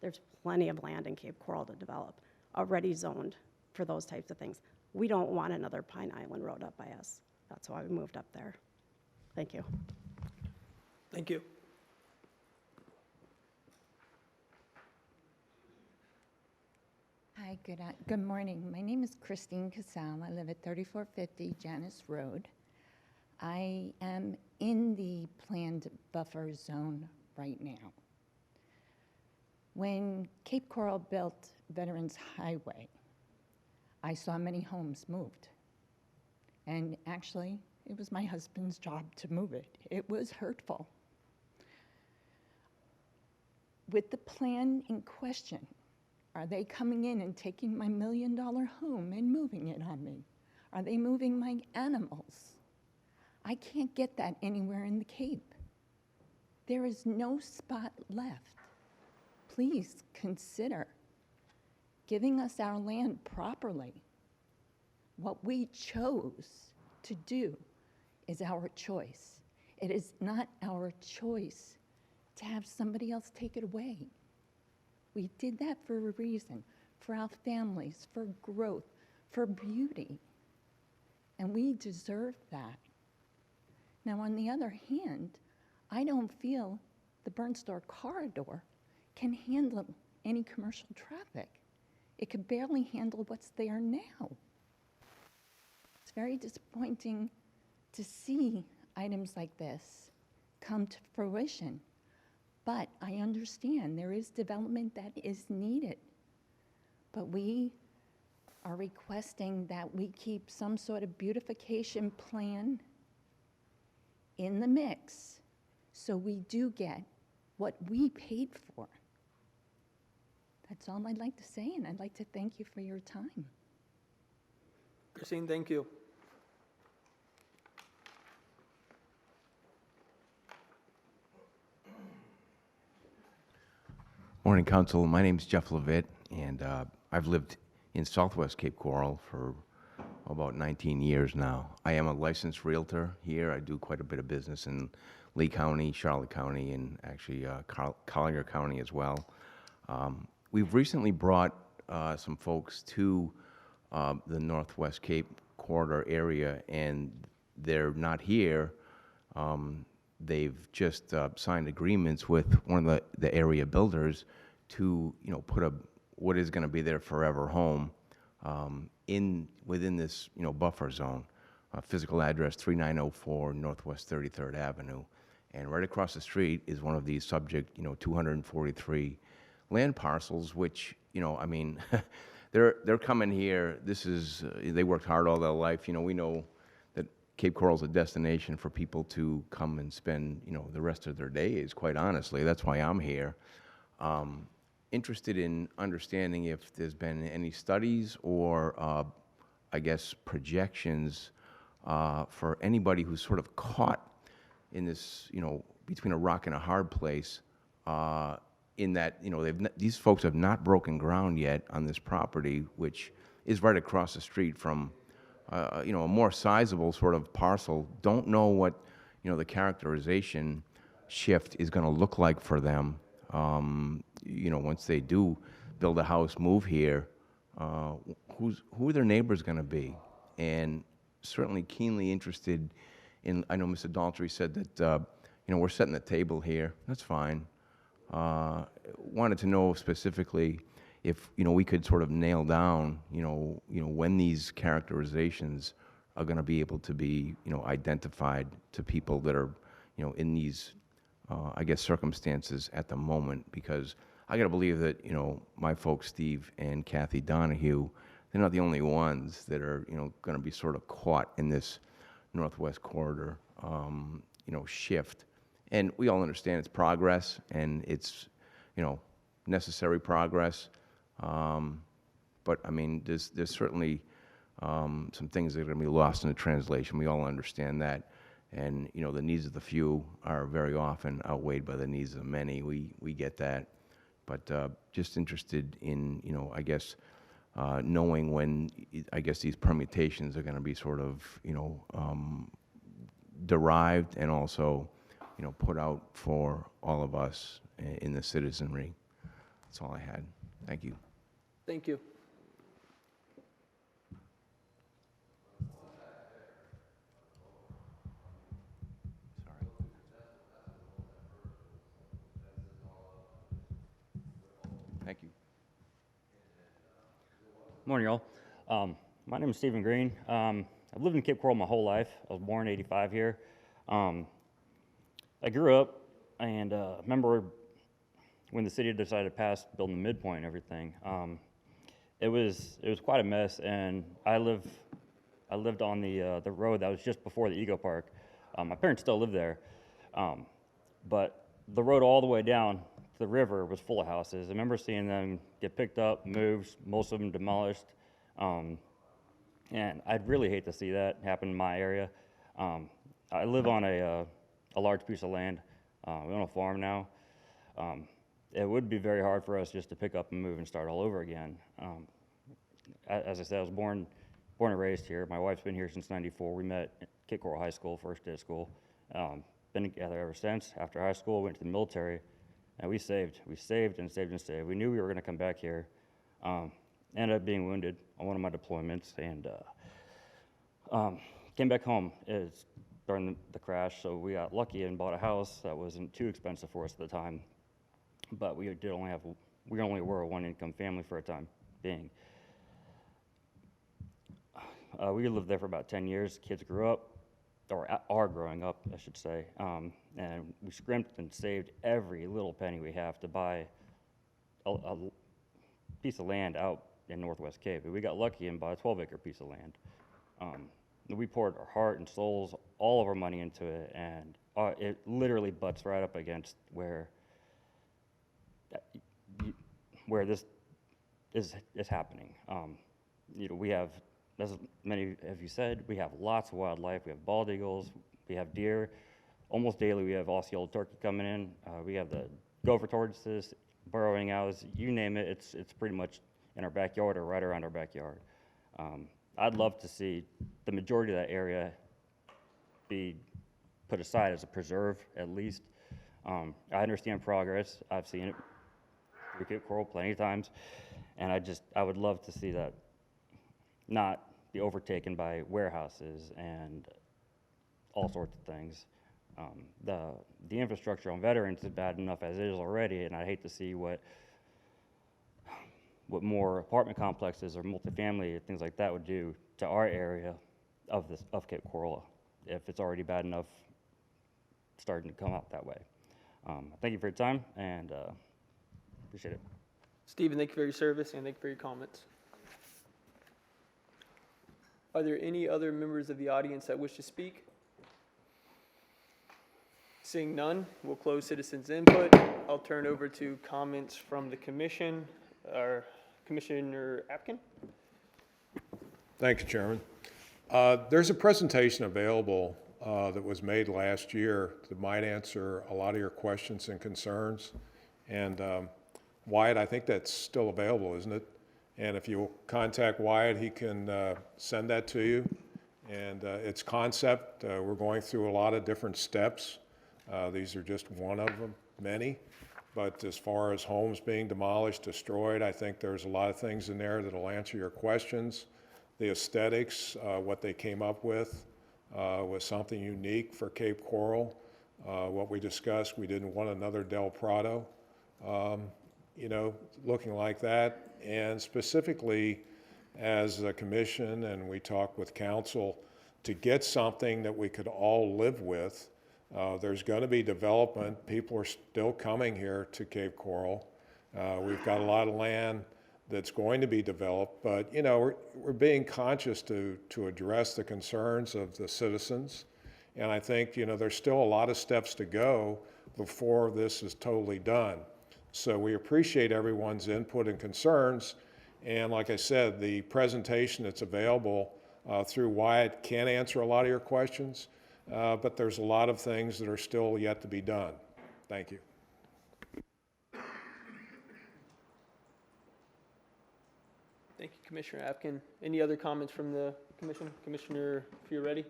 There's plenty of land in Cape Coral to develop, already zoned for those types of things. We don't want another Pine Island Road up by us. That's why we moved up there. Thank you. Thank you. Hi, good morning. My name is Christine Casal. I live at 3450 Janice Road. I am in the planned buffer zone right now. When Cape Coral built Veterans Highway, I saw many homes moved. And actually, it was my husband's job to move it. It was hurtful. With the plan in question, are they coming in and taking my $1 million home and moving it on me? Are they moving my animals? I can't get that anywhere in the Cape. There is no spot left. Please consider giving us our land properly. What we chose to do is our choice. It is not our choice to have somebody else take it away. We did that for a reason, for our families, for growth, for beauty. And we deserve that. Now, on the other hand, I don't feel the Bernstore corridor can handle any commercial traffic. It could barely handle what's there now. It's very disappointing to see items like this come to fruition. But I understand there is development that is needed. But we are requesting that we keep some sort of beautification plan in the mix so we do get what we paid for. That's all I'd like to say, and I'd like to thank you for your time. Christine, thank you. Morning, Council. My name is Jeff Levitt, and I've lived in Southwest Cape Coral for about 19 years now. I am a licensed realtor here. I do quite a bit of business in Lee County, Charlotte County, and actually Collier County as well. We've recently brought some folks to the Northwest Cape corridor area, and they're not here. They've just signed agreements with one of the area builders to, put what is going to be their forever home within this, buffer zone. Physical address 3904 Northwest 33rd Avenue, and right across the street is one of these subject, 243 land parcels, which, they're coming here. This is they worked hard all their life. We know that Cape Coral's a destination for people to come and spend, the rest of their days, quite honestly. That's why I'm here. Interested in understanding if there's been any studies or, projections for anybody who's sort of caught in this, between a rock and a hard place, in that, these folks have not broken ground yet on this property, which is right across the street from a more sizable sort of parcel. Don't know what, the characterization shift is going to look like for them. Once they do build a house, move here, who are their neighbors going to be? And certainly keenly interested in, I know Mr. Daltrey said that, we're setting the table here. That's fine. Wanted to know specifically if, we could sort of nail down, when these characterizations are going to be able to be, identified to people that are, in these, circumstances at the moment, because I got to believe that, my folks, Steve and Kathy Donahue, they're not the only ones that are, going to be sort of caught in this Northwest Corridor, shift. And we all understand it's progress, and it's, necessary progress. But there's certainly some things that are going to be lost in the translation. We all understand that. And, the needs of the few are very often outweighed by the needs of the many. We get that. But just interested in, knowing when, these permutations are going to be sort of, derived and also, put out for all of us in the citizenry. That's all I had. Thank you. Thank you. Thank you. Morning, y'all. My name is Stephen Green. I've lived in Cape Coral my whole life. I was born in '85 here. I grew up and remember when the city decided to pass building the midpoint and everything. It was quite a mess, and I lived on the road that was just before the Eco Park. My parents still live there, but the road all the way down to the river was full of houses. I remember seeing them get picked up, moved, most of them demolished, and I'd really hate to see that happen in my area. I live on a large piece of land. We own a farm now. It would be very hard for us just to pick up and move and start all over again. As I said, I was born and raised here. My wife's been here since '94. We met at Cape Coral High School, first day of school. Been together ever since. After high school, went to the military, and we saved and saved and saved. We knew we were going to come back here. Ended up being wounded on one of my deployments, and came back home during the crash. So we got lucky and bought a house that wasn't too expensive for us at the time. But we only were a one-income family for a time being. We lived there for about 10 years. Kids grew up, or are growing up, I should say. And we scrimped and saved every little penny we have to buy a piece of land out in Northwest Cape. We got lucky and bought a 12-acre piece of land. We poured our heart and souls, all of our money into it, and it literally butts right up against where this is happening. We have, as many of you said, we have lots of wildlife. We have bald eagles, we have deer. Almost daily we have Aussie turkey coming in. We have the gopher tortoises, burrowing owls, you name it, it's pretty much in our backyard or right around our backyard. I'd love to see the majority of that area be put aside as a preserve, at least. I understand progress. I've seen it through Cape Coral plenty of times, and I would love to see that not be overtaken by warehouses and all sorts of things. The infrastructure on Veterans is bad enough as it is already, and I hate to see what more apartment complexes or multifamily, things like that would do to our area of Cape Coral if it's already bad enough starting to come out that way. Thank you for your time, and appreciate it. Stephen, thank you for your service and thank you for your comments. Are there any other members of the audience that wish to speak? Seeing none, we'll close citizens' input. I'll turn over to comments from the commission. Our Commissioner Apkin. Thanks, Chairman. There's a presentation available that was made last year that might answer a lot of your questions and concerns. And Wyatt, I think that's still available, isn't it? And if you contact Wyatt, he can send that to you. And its concept, we're going through a lot of different steps. These are just one of them, many. But as far as homes being demolished, destroyed, I think there's a lot of things in there that'll answer your questions. The aesthetics, what they came up with was something unique for Cape Coral. What we discussed, we didn't want another Del Prado, looking like that. And specifically, as a commission, and we talked with council, to get something that we could all live with. There's going to be development. People are still coming here to Cape Coral. We've got a lot of land that's going to be developed, but we're being conscious to address the concerns of the citizens. And I think there's still a lot of steps to go before this is totally done. So we appreciate everyone's input and concerns. And like I said, the presentation that's available through Wyatt can answer a lot of your questions. But there's a lot of things that are still yet to be done. Thank you. Thank you, Commissioner Apkin. Any other comments from the commission? Commissioner Fioretti?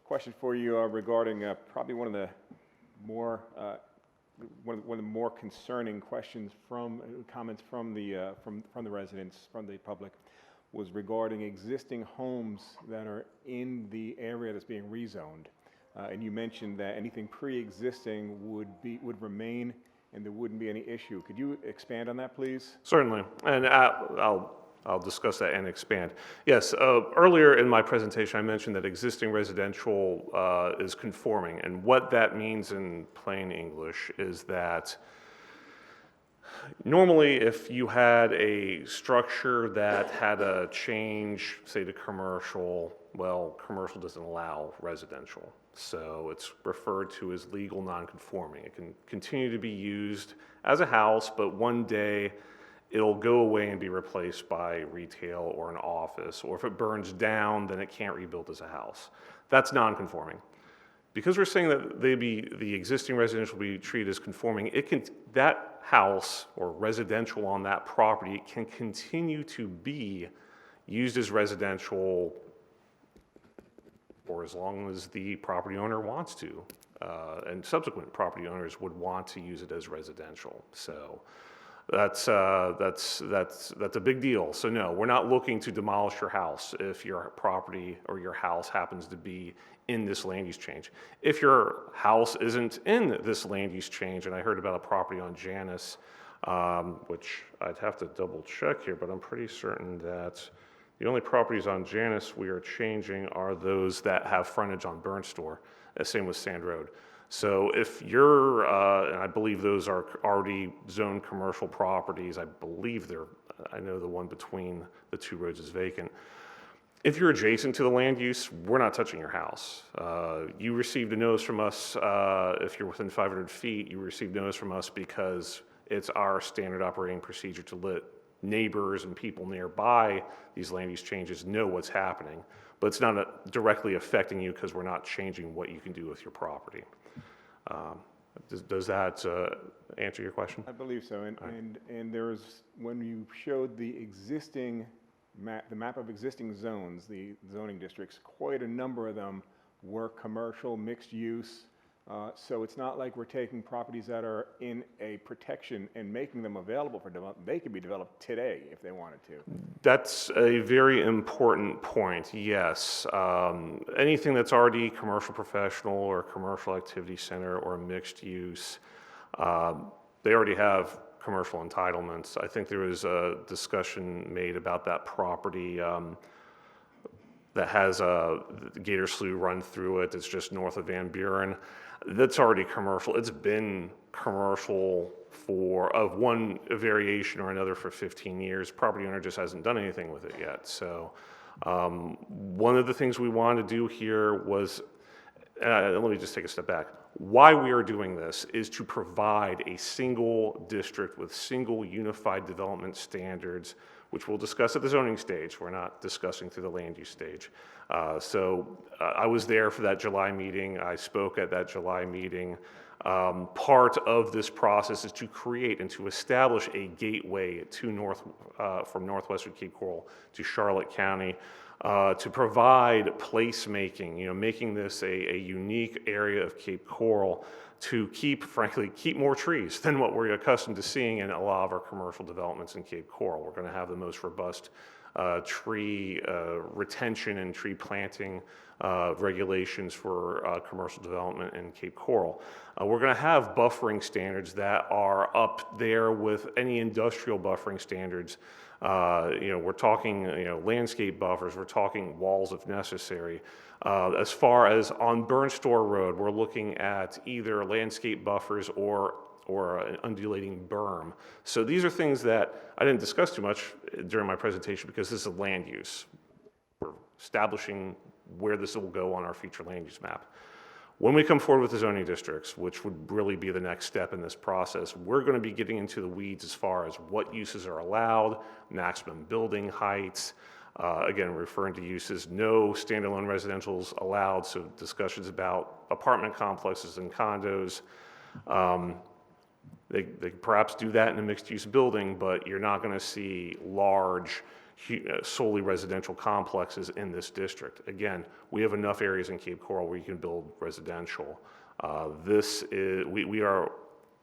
Question for you regarding probably one of the more, one of the more concerning questions comments from the residents, from the public, was regarding existing homes that are in the area that's being rezoned. And you mentioned that anything pre-existing would remain and there wouldn't be any issue. Could you expand on that, please? Certainly, and I'll discuss that and expand. Yes, earlier in my presentation, I mentioned that existing residential is conforming, and what that means in plain English is that normally if you had a structure that had a change, say to commercial, well, commercial doesn't allow residential. So it's referred to as legal nonconforming. It can continue to be used as a house, but one day it'll go away and be replaced by retail or an office, or if it burns down, then it can't rebuild as a house. That's nonconforming. Because we're saying that the existing residential be treated as conforming, that house or residential on that property can continue to be used as residential for as long as the property owner wants to, and subsequent property owners would want to use it as residential. So that's a big deal. So no, we're not looking to demolish your house if your property or your house happens to be in this land use change. If your house isn't in this land use change, and I heard about a property on Janus, which I'd have to double check here, but I'm pretty certain that the only properties on Janus we are changing are those that have frontage on Burnstore, same with Sand Road. So if you're, and I believe those are already zoned commercial properties, I believe I know the one between the two roads is vacant. If you're adjacent to the land use, we're not touching your house. You received a notice from us, if you're within 500 feet, you received notice from us because it's our standard operating procedure to let neighbors and people nearby these land use changes know what's happening, but it's not directly affecting you because we're not changing what you can do with your property. Does that answer your question? I believe so. And there's, when you showed the existing the map of existing zones, the zoning districts, quite a number of them were commercial, mixed use. So it's not like we're taking properties that are in a protection and making them available for development. They could be developed today if they wanted to. That's a very important point, yes. Anything that's already commercial professional or commercial activity center or mixed use, they already have commercial entitlements. I think there was a discussion made about that property that has a Gator Slough run through it. It's just north of Van Buren. That's already commercial. It's been commercial of one variation or another for 15 years. Property owner just hasn't done anything with it yet. So one of the things we wanted to do here was, let me just take a step back. Why we are doing this is to provide a single district with single unified development standards, which we'll discuss at the zoning stage. We're not discussing through the land use stage. I was there for that July meeting. I spoke at that July meeting. Part of this process is to create and to establish a gateway to from northwestern Cape Coral to Charlotte County, to provide placemaking, making this a unique area of Cape Coral to frankly, keep more trees than what we're accustomed to seeing in a lot of our commercial developments in Cape Coral. We're going to have the most robust tree retention and tree planting regulations for commercial development in Cape Coral. We're going to have buffering standards that are up there with any industrial buffering standards. We're talking, landscape buffers, we're talking walls if necessary. As far as on Burnstore Road, we're looking at either landscape buffers or an undulating berm. So these are things that I didn't discuss too much during my presentation because this is land use. We're establishing where this will go on our future land use map. When we come forward with the zoning districts, which would really be the next step in this process, we're going to be getting into the weeds as far as what uses are allowed, maximum building heights. Again, referring to uses, no standalone residentials allowed, so discussions about apartment complexes and condos. They perhaps do that in a mixed-use building, but you're not going to see large, solely residential complexes in this district. Again, we have enough areas in Cape Coral where you can build residential. We are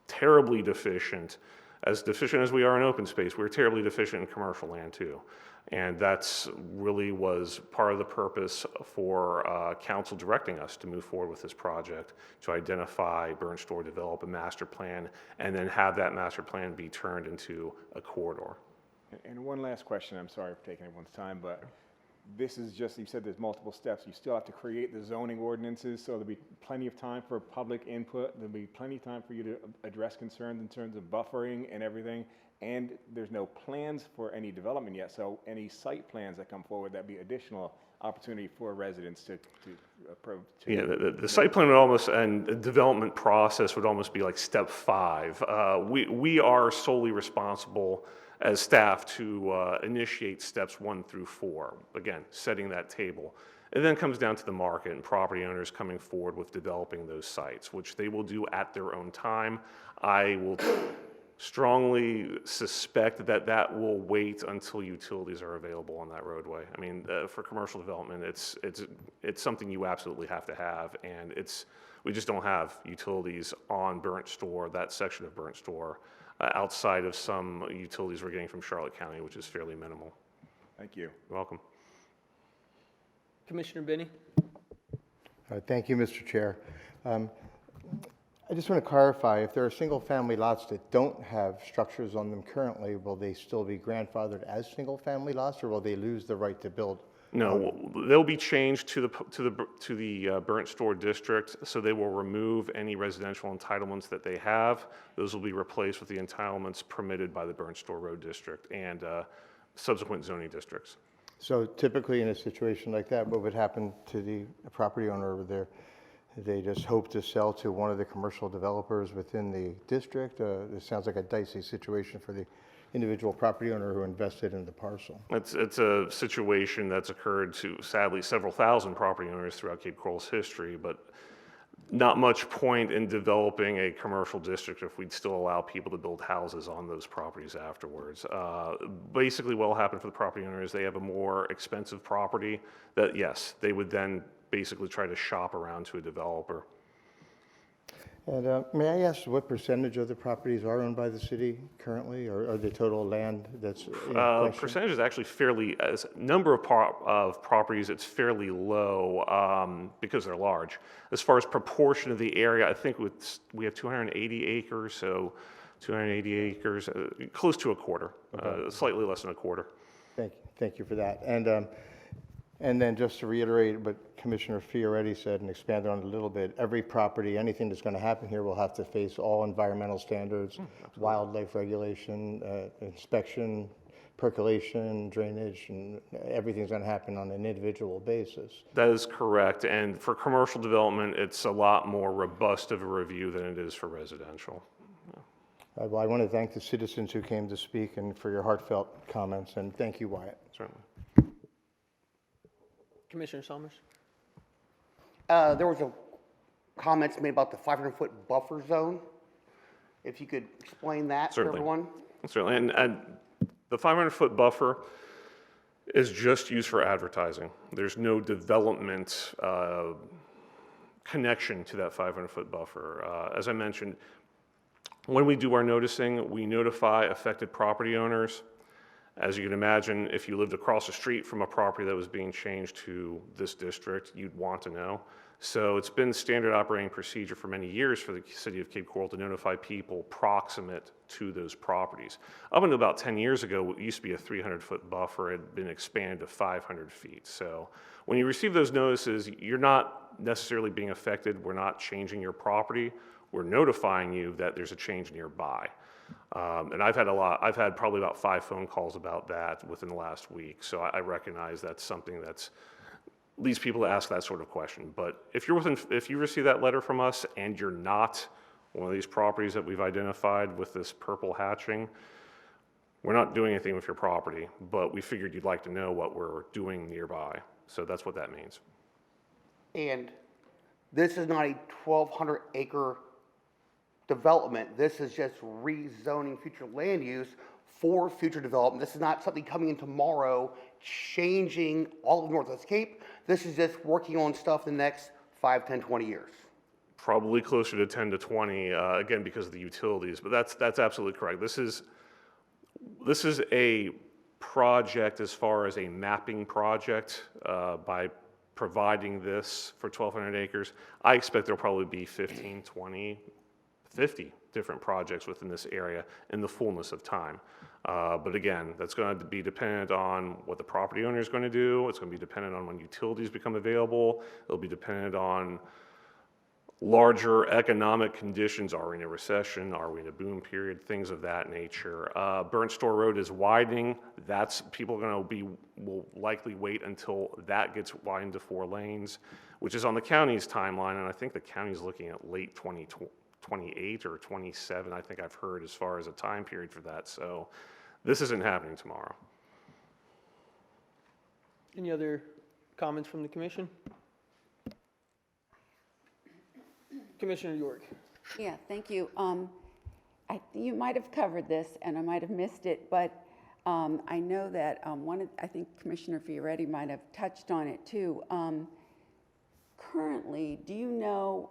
terribly deficient as we are in open space, we're terribly deficient in commercial land too. And that's really was part of the purpose for council directing us to move forward with this project, to identify, burn, store, develop a master plan, and then have that master plan be turned into a corridor. And one last question, I'm sorry for taking everyone's time, but this is just, you said there's multiple steps. You still have to create the zoning ordinances, so there'll be plenty of time for public input. There'll be plenty of time for you to address concerns in terms of buffering and everything. And there's no plans for any development yet, so any site plans that come forward, that'd be additional opportunity for residents to approach. Yeah, the site plan would almost, and the development process would almost be like step 5. We are solely responsible as staff to initiate steps 1 through 4. Again, setting that table. It then comes down to the market and property owners coming forward with developing those sites, which they will do at their own time. I will strongly suspect that that will wait until utilities are available on that roadway. I mean, for commercial development, it's something you absolutely have to have, and we just don't have utilities on Burnt Store, that section of Burnt Store, outside of some utilities we're getting from Charlotte County, which is fairly minimal. Thank you. You're welcome. Commissioner Benny? Thank you, Mr. Chair. I just want to clarify, if there are single-family lots that don't have structures on them currently, will they still be grandfathered as single-family lots, or will they lose the right to build? No, they'll be changed to the Burnt Store district, so they will remove any residential entitlements that they have. Those will be replaced with the entitlements permitted by the Burnt Store Road District and subsequent zoning districts. So typically in a situation like that, what would happen to the property owner over there? They just hope to sell to one of the commercial developers within the district? It sounds like a dicey situation for the individual property owner who invested in the parcel. It's a situation that's occurred to, sadly, several thousand property owners throughout Cape Coral's history, but not much point in developing a commercial district if we'd still allow people to build houses on those properties afterwards. Basically what will happen for the property owner is they have a more expensive property that, yes, they would then basically try to shop around to a developer. And may I ask what percentage of the properties are owned by the city currently, or the total land that's in question? Percentage is actually fairly, as number of properties, it's fairly low because they're large. As far as proportion of the area, I think we have 280 acres, so 280 acres, close to a quarter, slightly less than a quarter. Thank you for that. And then just to reiterate what Commissioner Fioretti said and expand on it a little bit, every property, anything that's going to happen here will have to face all environmental standards, wildlife regulation, inspection, percolation, drainage, and everything's going to happen on an individual basis. That is correct. And for commercial development, it's a lot more robust of a review than it is for residential. Well, I want to thank the citizens who came to speak and for your heartfelt comments, and thank you, Wyatt. Certainly. Commissioner Summers? There was a comments made about the 500-foot buffer zone. If you could explain that to everyone. Certainly. And the 500-foot buffer is just used for advertising. There's no development connection to that 500-foot buffer. As I mentioned, when we do our noticing, we notify affected property owners. As you can imagine, if you lived across the street from a property that was being changed to this district, you'd want to know. So it's been standard operating procedure for many years for the city of Cape Coral to notify people proximate to those properties. Up until about 10 years ago, it used to be a 300-foot buffer. It had been expanded to 500 feet. So when you receive those notices, you're not necessarily being affected. We're not changing your property. We're notifying you that there's a change nearby. And I've had probably about 5 phone calls about that within the last week. So I recognize that's something that's leads people to ask that sort of question. But if you receive that letter from us and you're not one of these properties that we've identified with this purple hatching, we're not doing anything with your property, but we figured you'd like to know what we're doing nearby. So that's what that means. And this is not a 1,200 acre development. This is just rezoning future land use for future development. This is not something coming in tomorrow, changing all of Northwest Cape. This is just working on stuff in the next 5, 10, 20 years. Probably closer to 10 to 20, again, because of the utilities, but that's absolutely correct. This is a project as far as a mapping project. By providing this for 1,200 acres, I expect there'll probably be 15, 20, 50 different projects within this area in the fullness of time. But again, that's going to be dependent on what the property owner is going to do. It's going to be dependent on when utilities become available. It'll be dependent on larger economic conditions. Are we in a recession? Are we in a boom period? Things of that nature. Burnt Store Road is widening. People are going to will likely wait until that gets widened to 4 lanes, which is on the county's timeline, and I think the county's looking at late 2028 or 27, I think I've heard, as far as a time period for that. So this isn't happening tomorrow. Any other comments from the commission? Commissioner York. Yeah, thank you. You might have covered this, and I might have missed it, but I know that I think Commissioner Fioretti might have touched on it too. Currently, do you know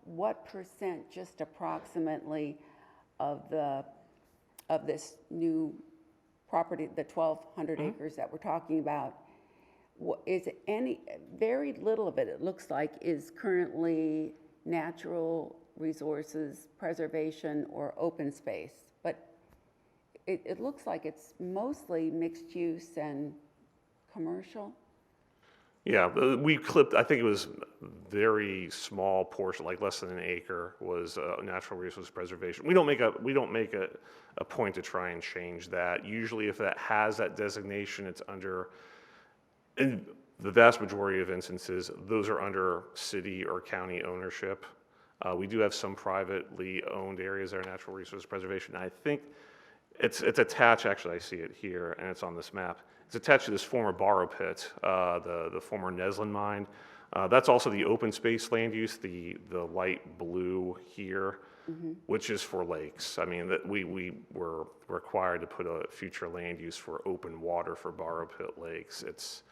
what percent, just approximately, of this new property, the 1,200 acres that we're talking about, is very little of it, it looks like, is currently natural resources preservation or open space, but it looks like it's mostly mixed use and commercial. Yeah, we clipped, I think it was very small portion, like less than an acre, was natural resource preservation. We don't make a point to try and change that. Usually if that has that designation, it's under, in the vast majority of instances, those are under city or county ownership. We do have some privately owned areas that are natural resource preservation. I think it's attached, actually I see it here, and it's on this map. It's attached to this former borrow pit, the former Neslin mine. That's also the open space land use, the light blue here, which is for lakes. I mean, that we were required to put a future land use for open water for borrow pit lakes. It's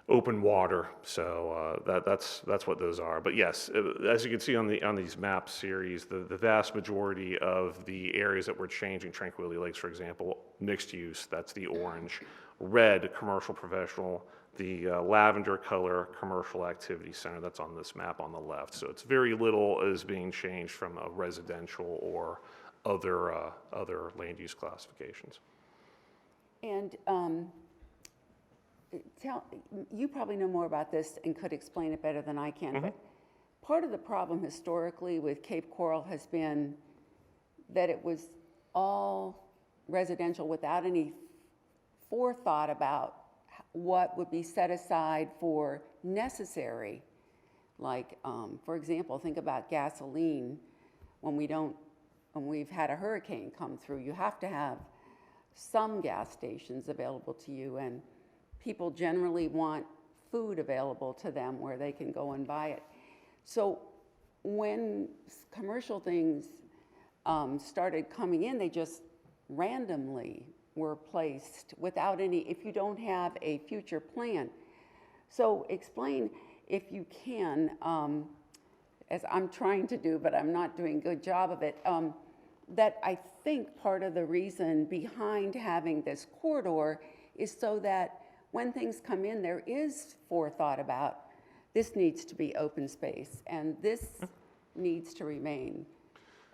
open water, so that's what those are. But yes, as you can see on these map series, the vast majority of the areas that we're changing, Tranquility Lakes, for example, mixed use, that's the orange. Red, commercial professional. The lavender color, commercial activity center, that's on this map on the left. So it's very little is being changed from a residential or other land use classifications. And you probably know more about this and could explain it better than I can, but part of the problem historically with Cape Coral has been that it was all residential without any forethought about what would be set aside for necessary, like, for example, think about gasoline. When we've had a hurricane come through, you have to have some gas stations available to you, and people generally want food available to them where they can go and buy it. So when commercial things started coming in, they just randomly were placed without any, if you don't have a future plan. So explain, if you can, as I'm trying to do, but I'm not doing a good job of it, that I think part of the reason behind having this corridor is so that when things come in, there is forethought about this needs to be open space and this needs to remain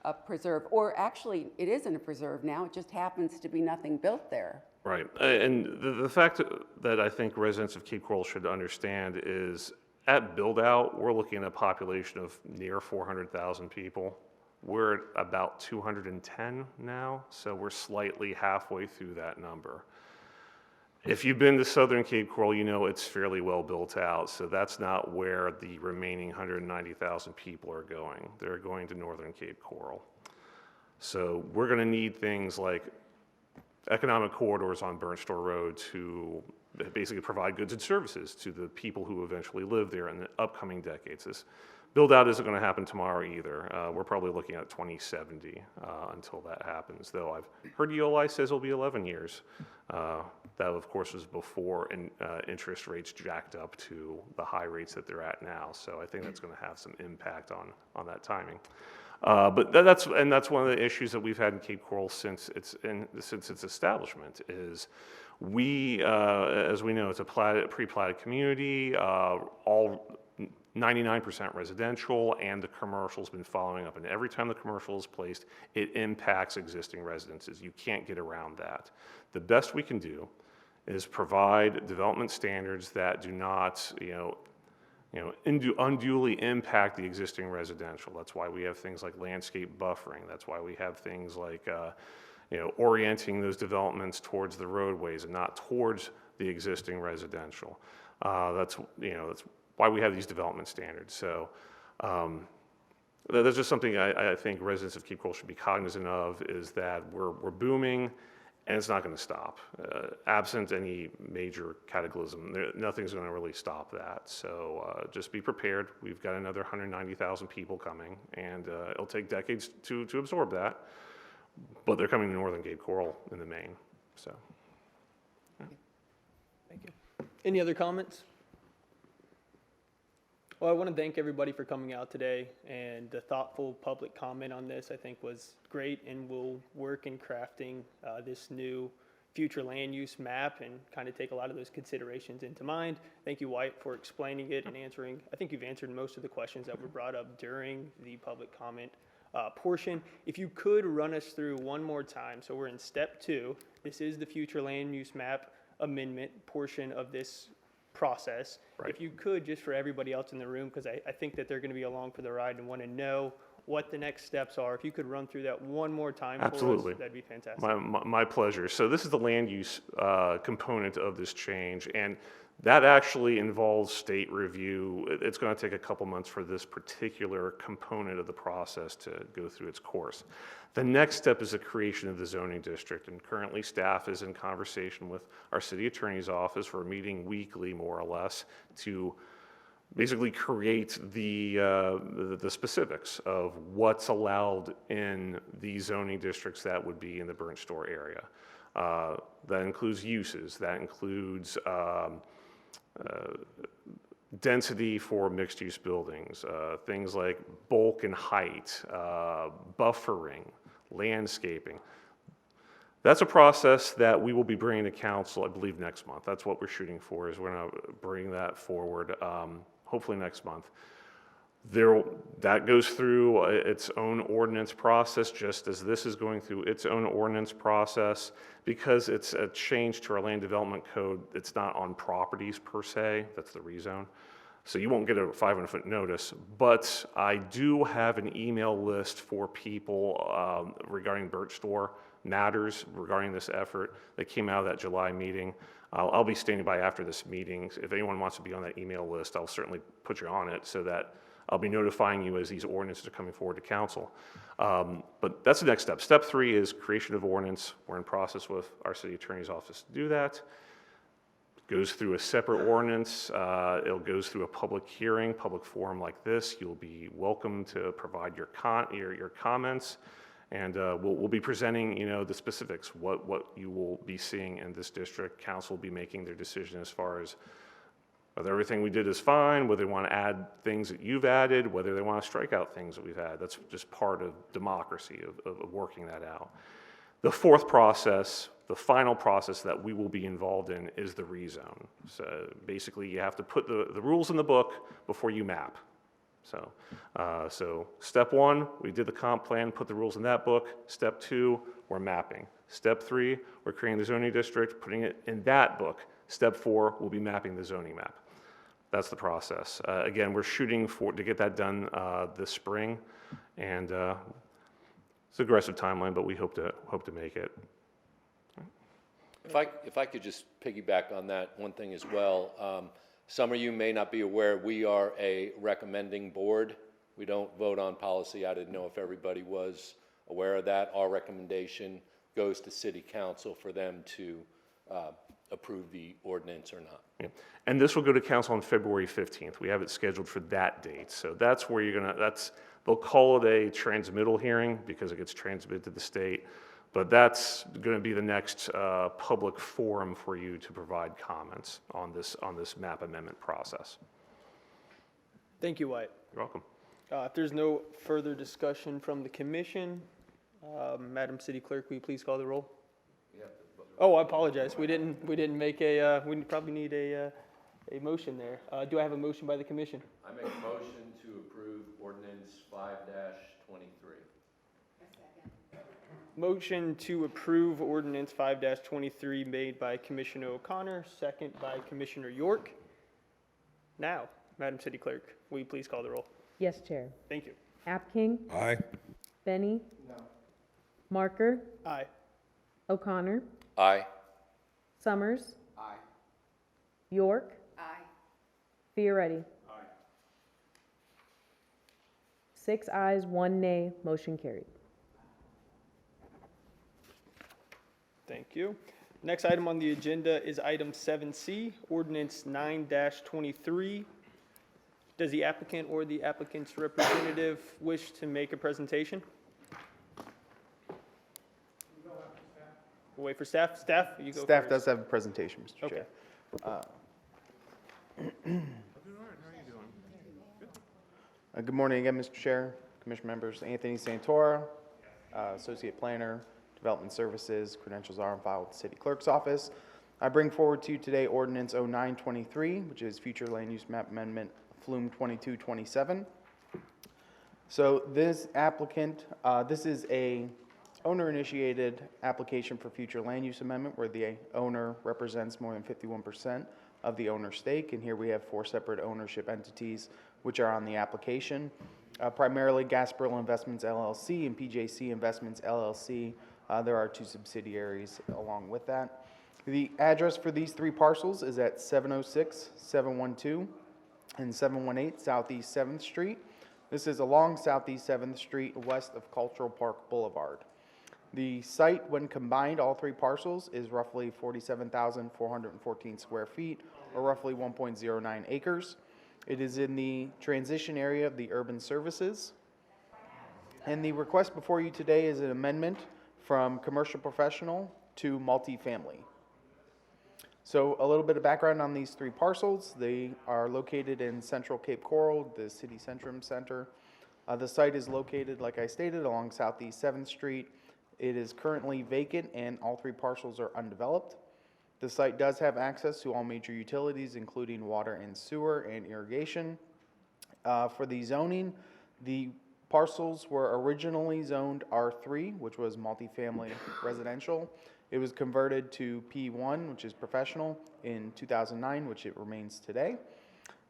a preserve, or actually it isn't a preserve now, it just happens to be nothing built there. Right, and the fact that I think residents of Cape Coral should understand is at build out, we're looking at a population of near 400,000 people. We're at about 210 now, so we're slightly halfway through that number. If you've been to Southern Cape Coral, you know it's fairly well built out, so that's not where the remaining 190,000 people are going. They're going to Northern Cape Coral. So we're going to need things like economic corridors on Burnt Store Road to basically provide goods and services to the people who eventually live there in the upcoming decades. This build out isn't going to happen tomorrow either. We're probably looking at 2070 until that happens, though I've heard EOLI says it'll be 11 years. That, of course, was before interest rates jacked up to the high rates that they're at now. So I think that's going to have some impact on that timing. But that's one of the issues that we've had in Cape Coral since its establishment is we, as we know, it's a pre-platted community, all 99% residential, and the commercial's been following up. And every time the commercial is placed, it impacts existing residences. You can't get around that. The best we can do is provide development standards that do not, unduly impact the existing residential. That's why we have things like landscape buffering. That's why we have things like, orienting those developments towards the roadways and not towards the existing residential. That's why we have these development standards. So that's just something I think residents of Cape Coral should be cognizant of, is that we're booming, and it's not going to stop. Absent any major cataclysm, nothing's going to really stop that. So just be prepared. We've got another 190,000 people coming, and it'll take decades to absorb that. But they're coming to northern Cape Coral in the main. So, yeah. Thank you. Any other comments? Well, I want to thank everybody for coming out today, and the thoughtful public comment on this I think was great, and will work in crafting this new future land use map and kind of take a lot of those considerations into mind. Thank you, Wyatt, for explaining it and answering. I think you've answered most of the questions that were brought up during the public comment portion. If you could run us through one more time. So we're in step 2. This is the future land use map amendment portion of this process. Right. If you could, just for everybody else in the room, because I think that they're going to be along for the ride and want to know what the next steps are. If you could run through that one more time Absolutely. for us, that'd be fantastic. My pleasure. So this is the land use component of this change, and that actually involves state review. It's going to take a couple months for this particular component of the process to go through its course. The next step is the creation of the zoning district, and currently staff is in conversation with our city attorney's office. We're meeting weekly, more or less, to basically create the specifics of what's allowed in the zoning districts that would be in the Burnt Store area. That includes uses, that includes density for mixed-use buildings, things like bulk and height, buffering, landscaping. That's a process that we will be bringing to council, I believe, next month. That's what we're shooting for, is we're going to bring that forward, hopefully next month. That goes through its own ordinance process, just as this is going through its own ordinance process. Because it's a change to our land development code, it's not on properties per se. That's the rezone. So you won't get a 500-foot notice, but I do have an email list for people regarding Burnt Store matters regarding this effort that came out of that July meeting. I'll be standing by after this meeting. If anyone wants to be on that email list, I'll certainly put you on it so that I'll be notifying you as these ordinances are coming forward to council. But that's the next step. Step 3 is creation of ordinance. We're in process with our city attorney's office to do that. Goes through a separate ordinance. It goes through a public hearing, public forum like this. You'll be welcome to provide your comments, and we'll be presenting, the specifics, what you will be seeing in this district. Council will be making their decision as far as whether everything we did is fine, whether they want to add things that you've added, whether they want to strike out things that we've had. That's just part of democracy, of working that out. The fourth process, the final process that we will be involved in, is the rezone. So basically, you have to put the rules in the book before you map. So step 1, we did the comp plan, put the rules in that book. Step 2, we're mapping. Step 3, we're creating the zoning district, putting it in that book. Step 4, we'll be mapping the zoning map. That's the process. Again, we're shooting to get that done this spring, and it's an aggressive timeline, but we hope to make it. If I could just piggyback on that one thing as well. Some of you may not be aware, we are a recommending board. We don't vote on policy. I didn't know if everybody was aware of that. Our recommendation goes to city council for them to approve the ordinance or not. Yeah. And this will go to council on February 15th. We have it scheduled for that date. So that's where they'll call it a transmittal hearing because it gets transmitted to the state. But that's going to be the next public forum for you to provide comments on this map amendment process. Thank you, Wyatt. You're welcome. If there's no further discussion from the commission, Madam City Clerk, will you please call the roll? Oh, I apologize. We didn't make we probably need a motion there. Do I have a motion by the commission? I make a motion to approve ordinance 5-23. Motion to approve ordinance 5-23 made by Commissioner O'Connor, second by Commissioner York. Now, Madam City Clerk, will you please call the roll? Yes, Chair. Thank you. Apking, Aye. Benny. Marker, Aye. O'Connor, Aye. Summers, Aye. York, Aye. Fioretti. 6 ayes, 1 nay, motion carried. Thank you. Next item on the agenda is item 7C, ordinance 9-23. Does the applicant or the applicant's representative wish to make a presentation? We'll wait for staff. Staff, you go Staff first. does have a presentation, Mr. Okay. Chair. Good morning again, Mr. Chair, Commission members. Anthony Santora, Associate Planner, Development Services. Credentials are on file with the City Clerk's Office. I bring forward to you today ordinance 0923, which is Future Land Use Map Amendment Flume 2227. So this applicant, this is a owner-initiated application for future land use amendment where the owner represents more than 51% of the owner's stake. And here we have 4 separate ownership entities which are on the application. Primarily Gasparilla Investments LLC and PJC Investments LLC. There are 2 subsidiaries along with that. The address for these 3 parcels is at 706, 712, and 718 Southeast 7th Street. This is along Southeast 7th Street, west of Cultural Park Boulevard. The site, when combined, all 3 parcels, is roughly 47,414 square feet, or roughly 1.09 acres. It is in the transition area of the urban services. And the request before you today is an amendment from commercial professional to multifamily. So a little bit of background on these 3 parcels. They are located in central Cape Coral, the City Centrum Center. The site is located, like I stated, along Southeast 7th Street. It is currently vacant and all 3 parcels are undeveloped. The site does have access to all major utilities, including water and sewer and irrigation. For the zoning, the parcels were originally zoned R3, which was multifamily residential. It was converted to P1, which is professional, in 2009, which it remains today.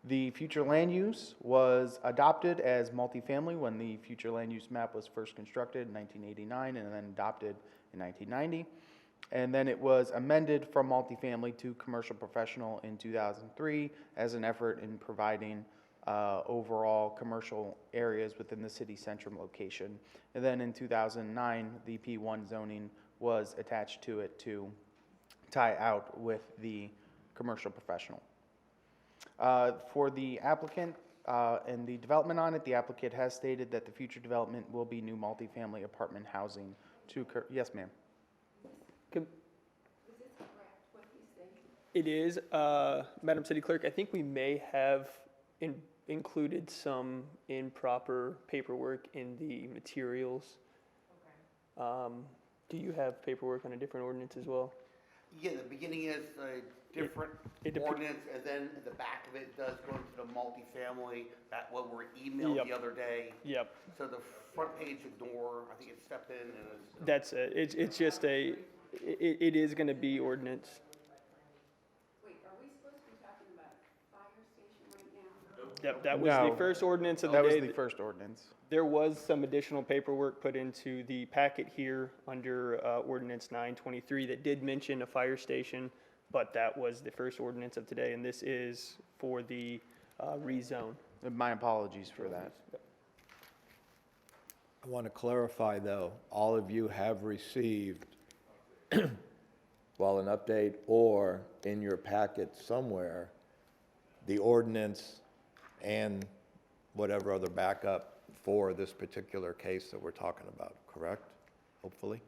The future land use was adopted as multifamily when the future land use map was first constructed in 1989 and then adopted in 1990. And then it was amended from multifamily to commercial professional in 2003 as an effort in providing overall commercial areas within the city centrum location. And then in 2009, the P1 zoning was attached to it to tie out with the commercial professional. For the applicant and the development on it, the applicant has stated that the future development will be new multifamily apartment housing to occur. Yes, ma'am. It is, Madam City Clerk, I think we may have included some improper paperwork in the materials. Do you have paperwork on a different ordinance as well? Yeah, the beginning is a different ordinance, and then the back of it does go into the multifamily, that what were emailed Yep. the other day. Yep. So the front page ignore, I think it stepped in and it's. That's it. It's just it is going to be ordinance. Wait, are we supposed to be talking about fire station right now? Yep, that was No, the first ordinance of the That day. was the first ordinance. There was some additional paperwork put into the packet here under ordinance 923 that did mention a fire station, but that was the first ordinance of today, and this is for the rezone. My apologies for that. I want to clarify, though, all of you have received, well, an update or in your packet somewhere, the ordinance and whatever other backup for this particular case that we're talking about, correct? Hopefully?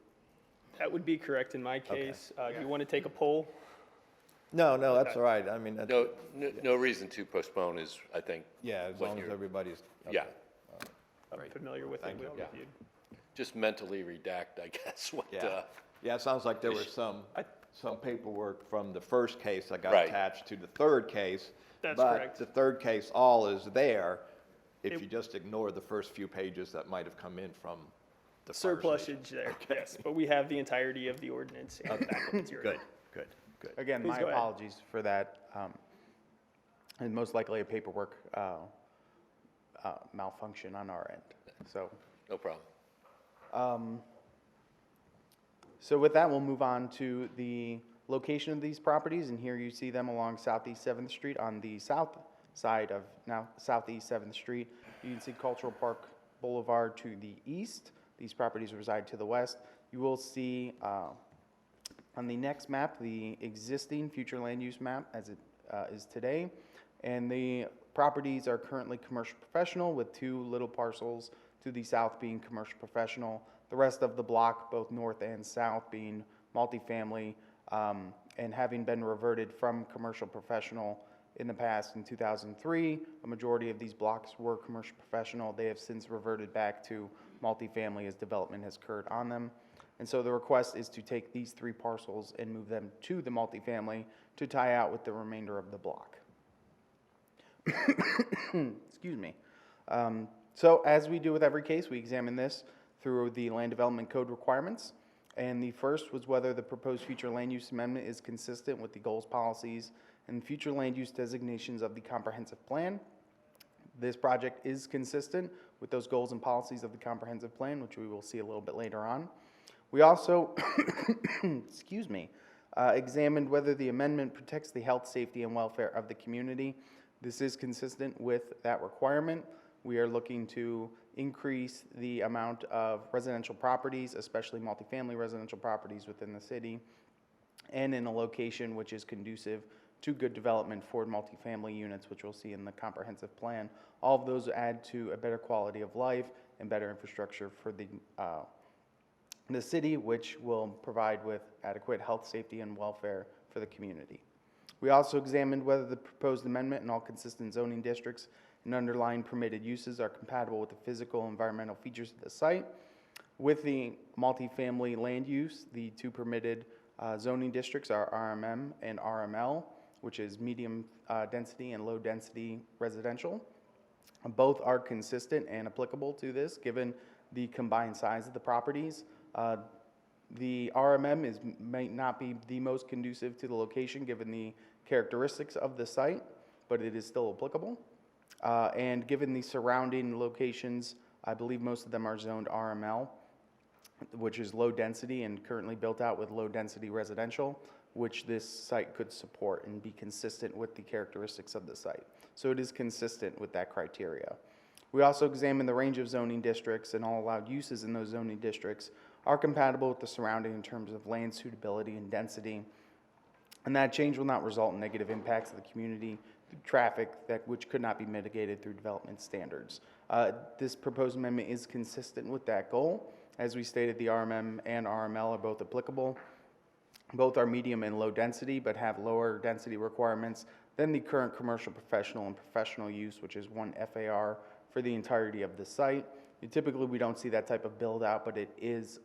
That would be correct in my case. Do you want to take a poll? No, that's all right. I mean, that's, No reason to postpone is, I think. yeah, as what long as you're- everybody's. Yeah. okay. I'm familiar with it. We all Yeah. reviewed. Just mentally redact, I guess, what, Yeah. Yeah, it sounds like there was some paperwork from the first case that got Right. attached to the third case. That's but correct. the third case all is there if It- you just ignore the first few pages that might have come in from the fire Surplusage there, yes, but we have the entirety of the ordinance in the back of material. Good. Again, Please my go ahead. apologies for that. And most likely a paperwork malfunction on our end. So, no problem. so with that, we'll move on to the location of these properties. And here you see them along Southeast 7th Street on the south side of now Southeast 7th Street. You can see Cultural Park Boulevard to the east. These properties reside to the west. You will see on the next map the existing future land use map as it is today. And the properties are currently commercial professional with 2 little parcels to the south being commercial professional. The rest of the block, both north and south, being multifamily, and having been reverted from commercial professional in the past in 2003. A majority of these blocks were commercial professional. They have since reverted back to multifamily as development has occurred on them. And so the request is to take these 3 parcels and move them to the multifamily to tie out with the remainder of the block. Excuse me. So as we do with every case, we examine this through the Land Development Code requirements. And the first was whether the proposed future land use amendment is consistent with the goals, policies, and future land use designations of the comprehensive plan. This project is consistent with those goals and policies of the comprehensive plan, which we will see a little bit later on. We also, excuse me, examined whether the amendment protects the health, safety, and welfare of the community. This is consistent with that requirement. We are looking to increase the amount of residential properties, especially multifamily residential properties within the city, and in a location which is conducive to good development for multifamily units, which we'll see in the comprehensive plan. All of those add to a better quality of life and better infrastructure for the city, which will provide with adequate health, safety, and welfare for the community. We also examined whether the proposed amendment and all consistent zoning districts and underlying permitted uses are compatible with the physical and environmental features of the site. With the multifamily land use, the 2 permitted zoning districts are RMM and RML, which is medium density and low density residential. Both are consistent and applicable to this, given the combined size of the properties. The RMM might not be the most conducive to the location, given the characteristics of the site, but it is still applicable. And given the surrounding locations, I believe most of them are zoned RML, which is low density and currently built out with low density residential, which this site could support and be consistent with the characteristics of the site. So it is consistent with that criteria. We also examined the range of zoning districts, and all allowed uses in those zoning districts are compatible with the surrounding in terms of land suitability and density. And that change will not result in negative impacts to the community, traffic, which could not be mitigated through development standards. This proposed amendment is consistent with that goal. As we stated, the RMM and RML are both applicable. Both are medium and low density, but have lower density requirements than the current commercial, professional, and professional use, which is 1 FAR for the entirety of the site. Typically, we don't see that type of build out, but it is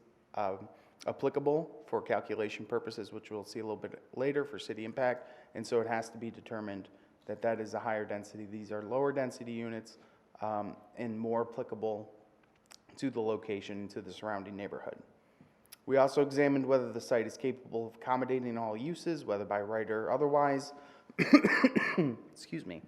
applicable for calculation purposes, which we'll see a little bit later for city impact. And so it has to be determined that that is a higher density. These are lower density units and more applicable to the location and to the surrounding neighborhood. We also examined whether the site is capable of accommodating all uses, whether by right or otherwise. Excuse me.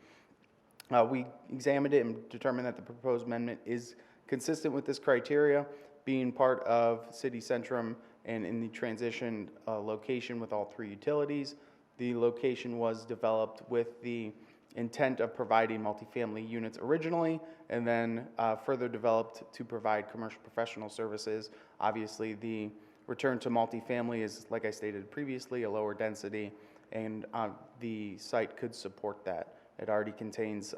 We examined it and determined that the proposed amendment is consistent with this criteria, being part of city centrum and in the transition location with all 3 utilities. The location was developed with the intent of providing multifamily units originally, and then further developed to provide commercial professional services. Obviously, the return to multifamily is, like I stated previously, a lower density, and the site could support that. It already contains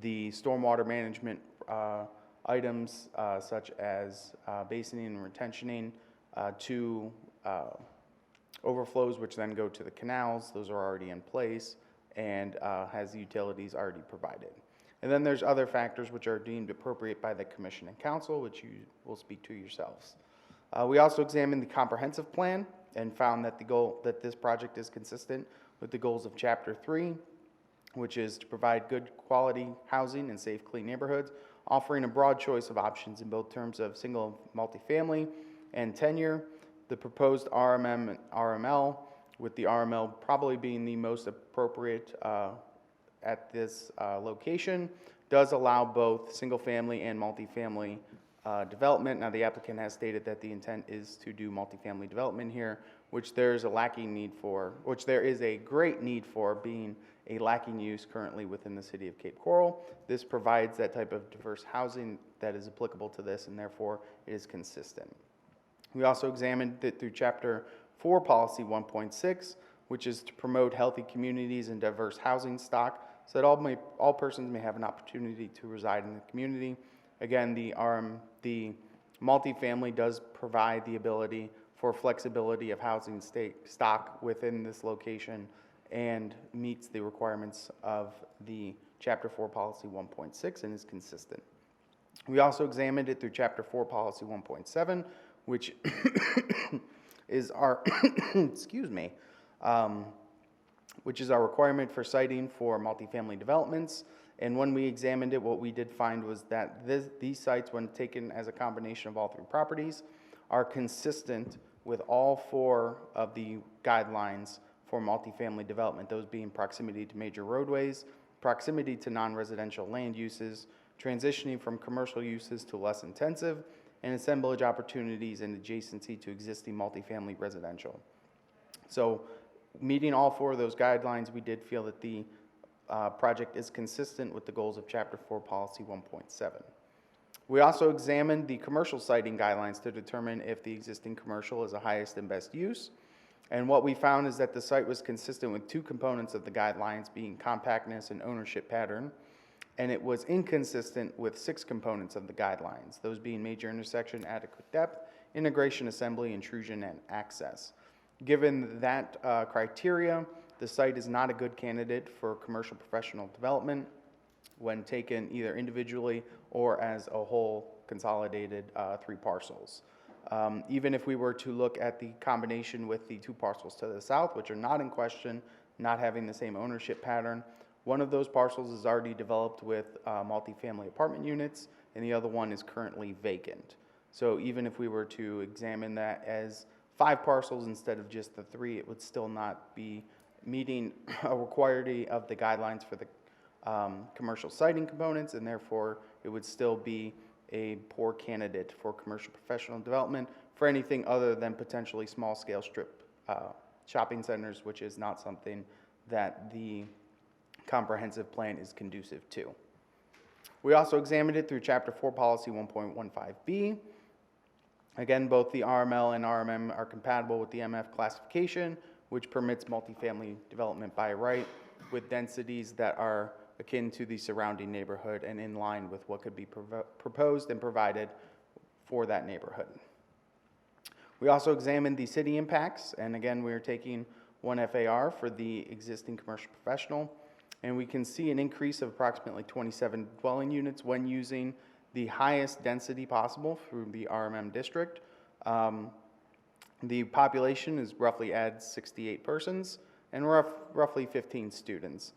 the stormwater management items such as basoning and retentioning, 2 overflows, which then go to the canals. Those are already in place and has utilities already provided. And then there's other factors which are deemed appropriate by the Commission and Council, which you will speak to yourselves. We also examined the comprehensive plan and found that this project is consistent with the goals of Chapter 3, which is to provide good quality housing and safe, clean neighborhoods, offering a broad choice of options in both terms of single multifamily and tenure. The proposed RMM and RML, with the RML probably being the most appropriate at this location, does allow both single-family and multifamily development. Now, the applicant has stated that the intent is to do multifamily development here, which there is a lacking need for, which there is a great need for, being a lacking use currently within the city of Cape Coral. This provides that type of diverse housing that is applicable to this, and therefore it is consistent. We also examined it through Chapter 4 Policy 1.6, which is to promote healthy communities and diverse housing stock so that all persons may have an opportunity to reside in the community. Again, the multifamily does provide the ability for flexibility of housing stock within this location and meets the requirements of the Chapter 4 Policy 1.6 and is consistent. We also examined it through Chapter 4 Policy 1.7, which is our, excuse me, which is our requirement for siting for multifamily developments. And when we examined it, what we did find was that these sites, when taken as a combination of all 3 properties, are consistent with all 4 of the guidelines for multifamily development, those being proximity to major roadways, proximity to non-residential land uses, transitioning from commercial uses to less intensive, and assemblage opportunities and adjacency to existing multifamily residential. So, meeting all 4 of those guidelines, we did feel that the project is consistent with the goals of Chapter 4 Policy 1.7. We also examined the commercial siting guidelines to determine if the existing commercial is the highest and best use. And what we found is that the site was consistent with 2 components of the guidelines, being compactness and ownership pattern, and it was inconsistent with 6 components of the guidelines, those being major intersection, adequate depth, integration, assembly, intrusion, and access. Given that criteria, the site is not a good candidate for commercial professional development when taken either individually or as a whole consolidated 3 parcels. Even if we were to look at the combination with the 2 parcels to the south, which are not in question, not having the same ownership pattern, one of those parcels is already developed with multifamily apartment units, and the other one is currently vacant. So even if we were to examine that as 5 parcels instead of just the 3, it would still not be meeting a requirement of the guidelines for the commercial siting components, and therefore it would still be a poor candidate for commercial professional development for anything other than potentially small-scale strip shopping centers, which is not something that the comprehensive plan is conducive to. We also examined it through Chapter 4 Policy 1.15B. Again, both the RML and RMM are compatible with the MF classification, which permits multifamily development by right with densities that are akin to the surrounding neighborhood and in line with what could be proposed and provided for that neighborhood. We also examined the city impacts, and again, we are taking 1 FAR for the existing commercial professional, and we can see an increase of approximately 27 dwelling units when using the highest density possible through the RMM district. The population is roughly adds 68 persons and roughly 15 students.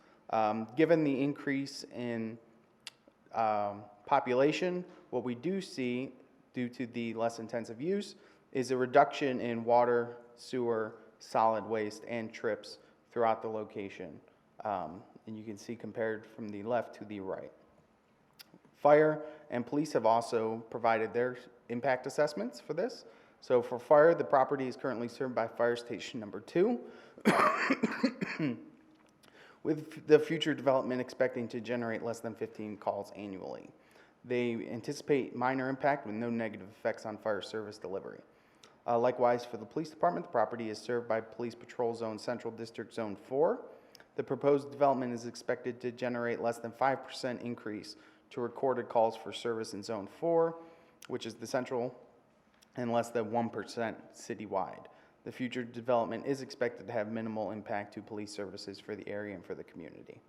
Given the increase in population, what we do see due to the less intensive use is a reduction in water, sewer, solid waste, and trips throughout the location. And you can see compared from the left to the right. Fire and police have also provided their impact assessments for this. So for fire, the property is currently served by Fire Station Number 2, with the future development expecting to generate less than 15 calls annually. They anticipate minor impact with no negative effects on fire service delivery. Likewise, for the police department, the property is served by Police Patrol Zone Central District Zone 4. The proposed development is expected to generate less than 5% increase to recorded calls for service in Zone 4, which is the central and less than 1% citywide. The future development is expected to have minimal impact to police services for the area and for the community.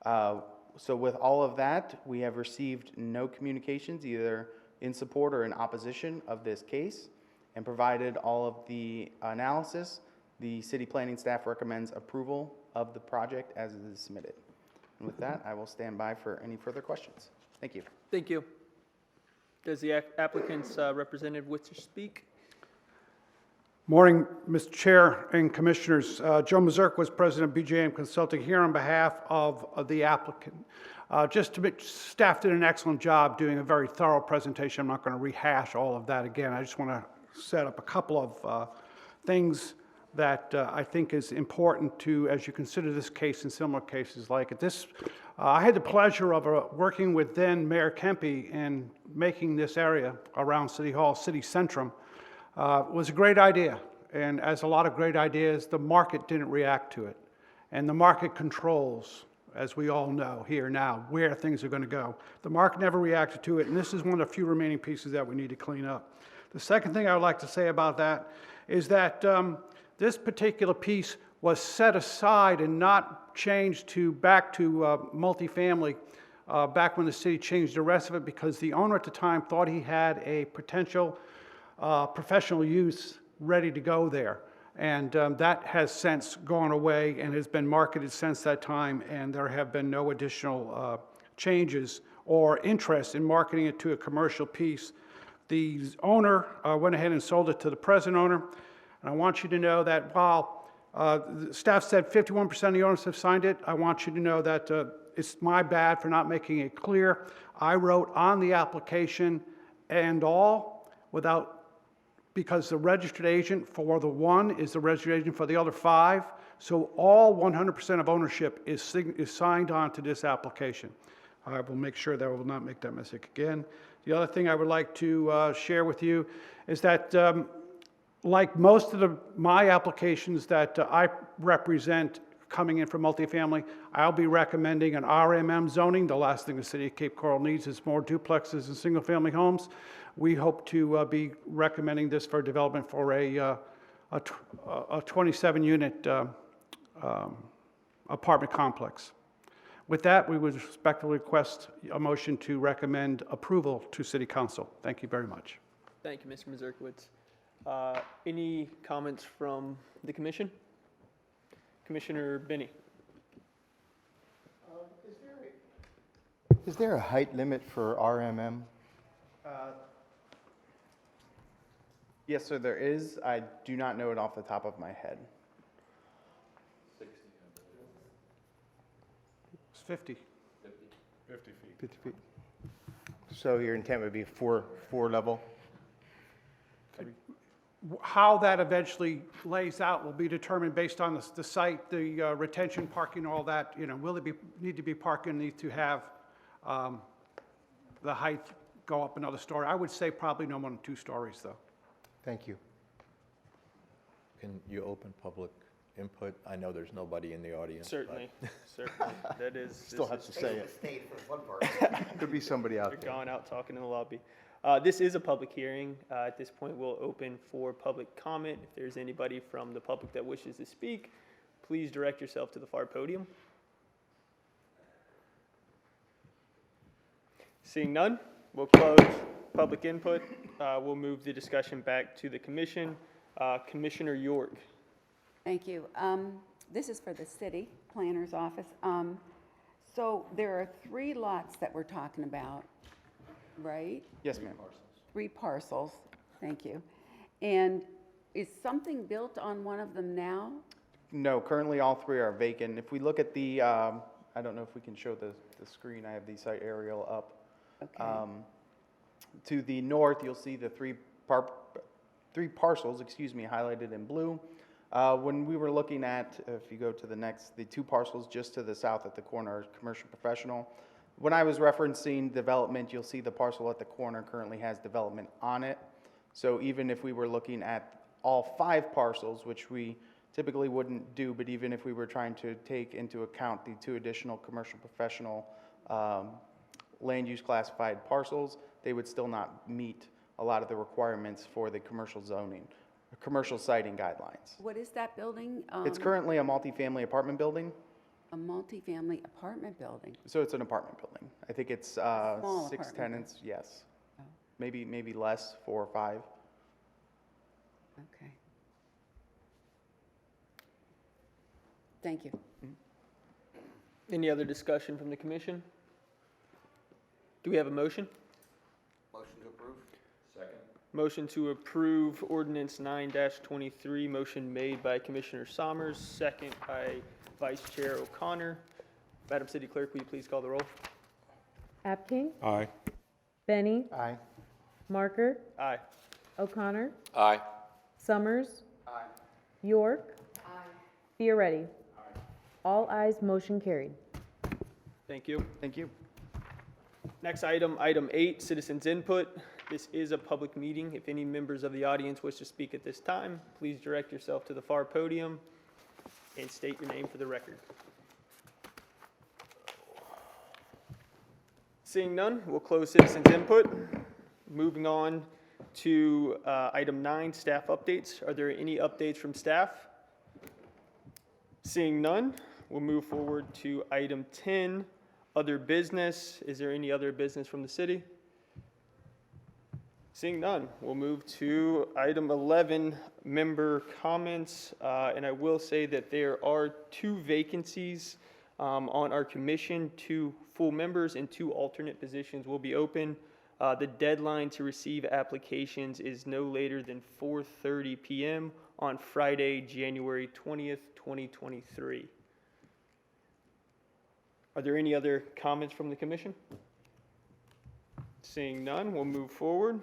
So with all of that, we have received no communications either in support or in opposition of this case, and provided all of the analysis, the city planning staff recommends approval of the project as it is submitted. And with that, I will stand by for any further questions. Thank you. Thank you. Does the applicant's representative wish to speak? Morning, Mr. Chair and Commissioners. Joe Mazurk was President of BJM Consulting here on behalf of the applicant. Staff did an excellent job doing a very thorough presentation. I'm not going to rehash all of that again. I just want to set up a couple of things that I think is important to, as you consider this case and similar cases like it. I had the pleasure of working with then Mayor Kempe in making this area around City Hall, City Centrum. Was a great idea, and as a lot of great ideas, the market didn't react to it. And the market controls, as we all know here now, where things are going to go. The market never reacted to it, and this is one of the few remaining pieces that we need to clean up. The second thing I would like to say about that is that this particular piece was set aside and not changed back to multifamily back when the city changed the rest of it, because the owner at the time thought he had a potential professional use ready to go there. And that has since gone away and has been marketed since that time, and there have been no additional changes or interest in marketing it to a commercial piece. The owner went ahead and sold it to the present owner. And I want you to know that while the staff said 51% of the owners have signed it, I want you to know that it's my bad for not making it clear. I wrote on the application "and all" because the registered agent for the one is the registered agent for the other 5. So all 100% of ownership is signed on to this application. I will make sure that I will not make that mistake again. The other thing I would like to share with you is that like most of my applications that I represent coming in from multifamily, I'll be recommending an RMM zoning. The last thing the city of Cape Coral needs is more duplexes and single-family homes. We hope to be recommending this for development for a 27-unit apartment complex. With that, we would respectfully request a motion to recommend approval to City Council. Thank you very much. Thank you, Mr. Mazurkiewicz. Any comments from the commission? Commissioner Benny. Is there a height limit for RMM? Yes, sir, there is. I do not know it off the top of my head. 60, It's 50. 50 feet. 50 feet. So your intent would be four level? How that eventually lays out will be determined based on the site, the retention, parking, all that. You know, will it need to be parking, need to have the height go up another story? I would say probably no more than 2 stories, though. Thank you. Can you open public input? I know there's nobody in the audience. Certainly, certainly. That is. Still have to say it. State for one part. Could be somebody out They're there. going out talking in the lobby. This is a public hearing. At this point, we'll open for public comment. If there's anybody from the public that wishes to speak, please direct yourself to the far podium. Seeing none, we'll close public input. We'll move the discussion back to the commission. Commissioner York. Thank you. This is for the city planner's office. So there are 3 lots that we're talking about, right? Yes, ma'am. 3 parcels, thank you. And is something built on one of them now? No, currently all 3 are vacant. If we look at the, I don't know if we can show the screen. I have the site aerial up. Okay. To the north, you'll see the 3 parcels, highlighted in blue. When we were looking at, if you go to the next, the 2 parcels just to the south at the corner are commercial professional. When I was referencing development, you'll see the parcel at the corner currently has development on it. So even if we were looking at all 5 parcels, which we typically wouldn't do, but even if we were trying to take into account the 2 additional commercial professional land use classified parcels, they would still not meet a lot of the requirements for the commercial zoning, commercial siting guidelines. What is that building? It's currently a multifamily apartment building, A multifamily apartment building. so it's an apartment building. I think it's Small 6 apartment tenants, yes. Oh. Maybe less, 4 or 5. Okay. Thank you. Any other discussion from the commission? Do we have a motion? Motion to approve. Second. Motion to approve ordinance 9-23, motion made by Commissioner Sommers, second by Vice Chair O'Connor. Madam City Clerk, will you please call the roll? Apking, Aye. Benny, Aye. Marker, Aye. O'Connor, Aye. Summers, Aye. York, Fioretti. All ayes, motion carried. Thank you. Thank you. Next item, item 8, citizens input. This is a public meeting. If any members of the audience wish to speak at this time, please direct yourself to the far podium and state your name for the record. Seeing none, we'll close citizens input. Moving on to item 9, staff updates. Are there any updates from staff? Seeing none, we'll move forward to item 10, other business. Is there any other business from the city? Seeing none, we'll move to item 11, member comments. And I will say that there are 2 vacancies on our commission. 2 full members and 2 alternate positions will be open. The deadline to receive applications is no later than 4:30 p.m. on Friday, January 20th, 2023. Are there any other comments from the commission? Seeing none, we'll move forward.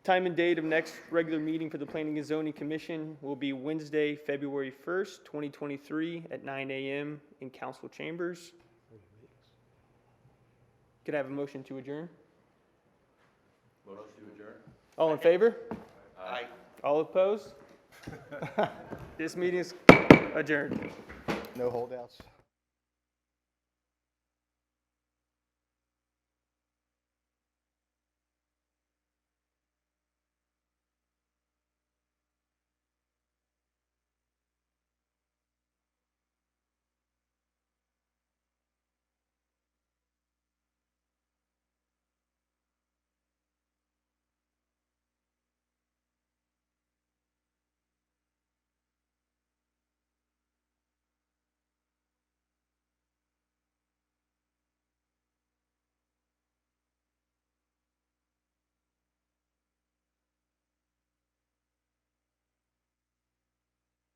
Time and date of next regular meeting for the Planning and Zoning Commission will be Wednesday, February 1st, 2023 at 9 a.m. in council chambers. Could I have a motion to adjourn? Motion to adjourn. All in favor? Aye. All opposed? This meeting is adjourned. No holdouts?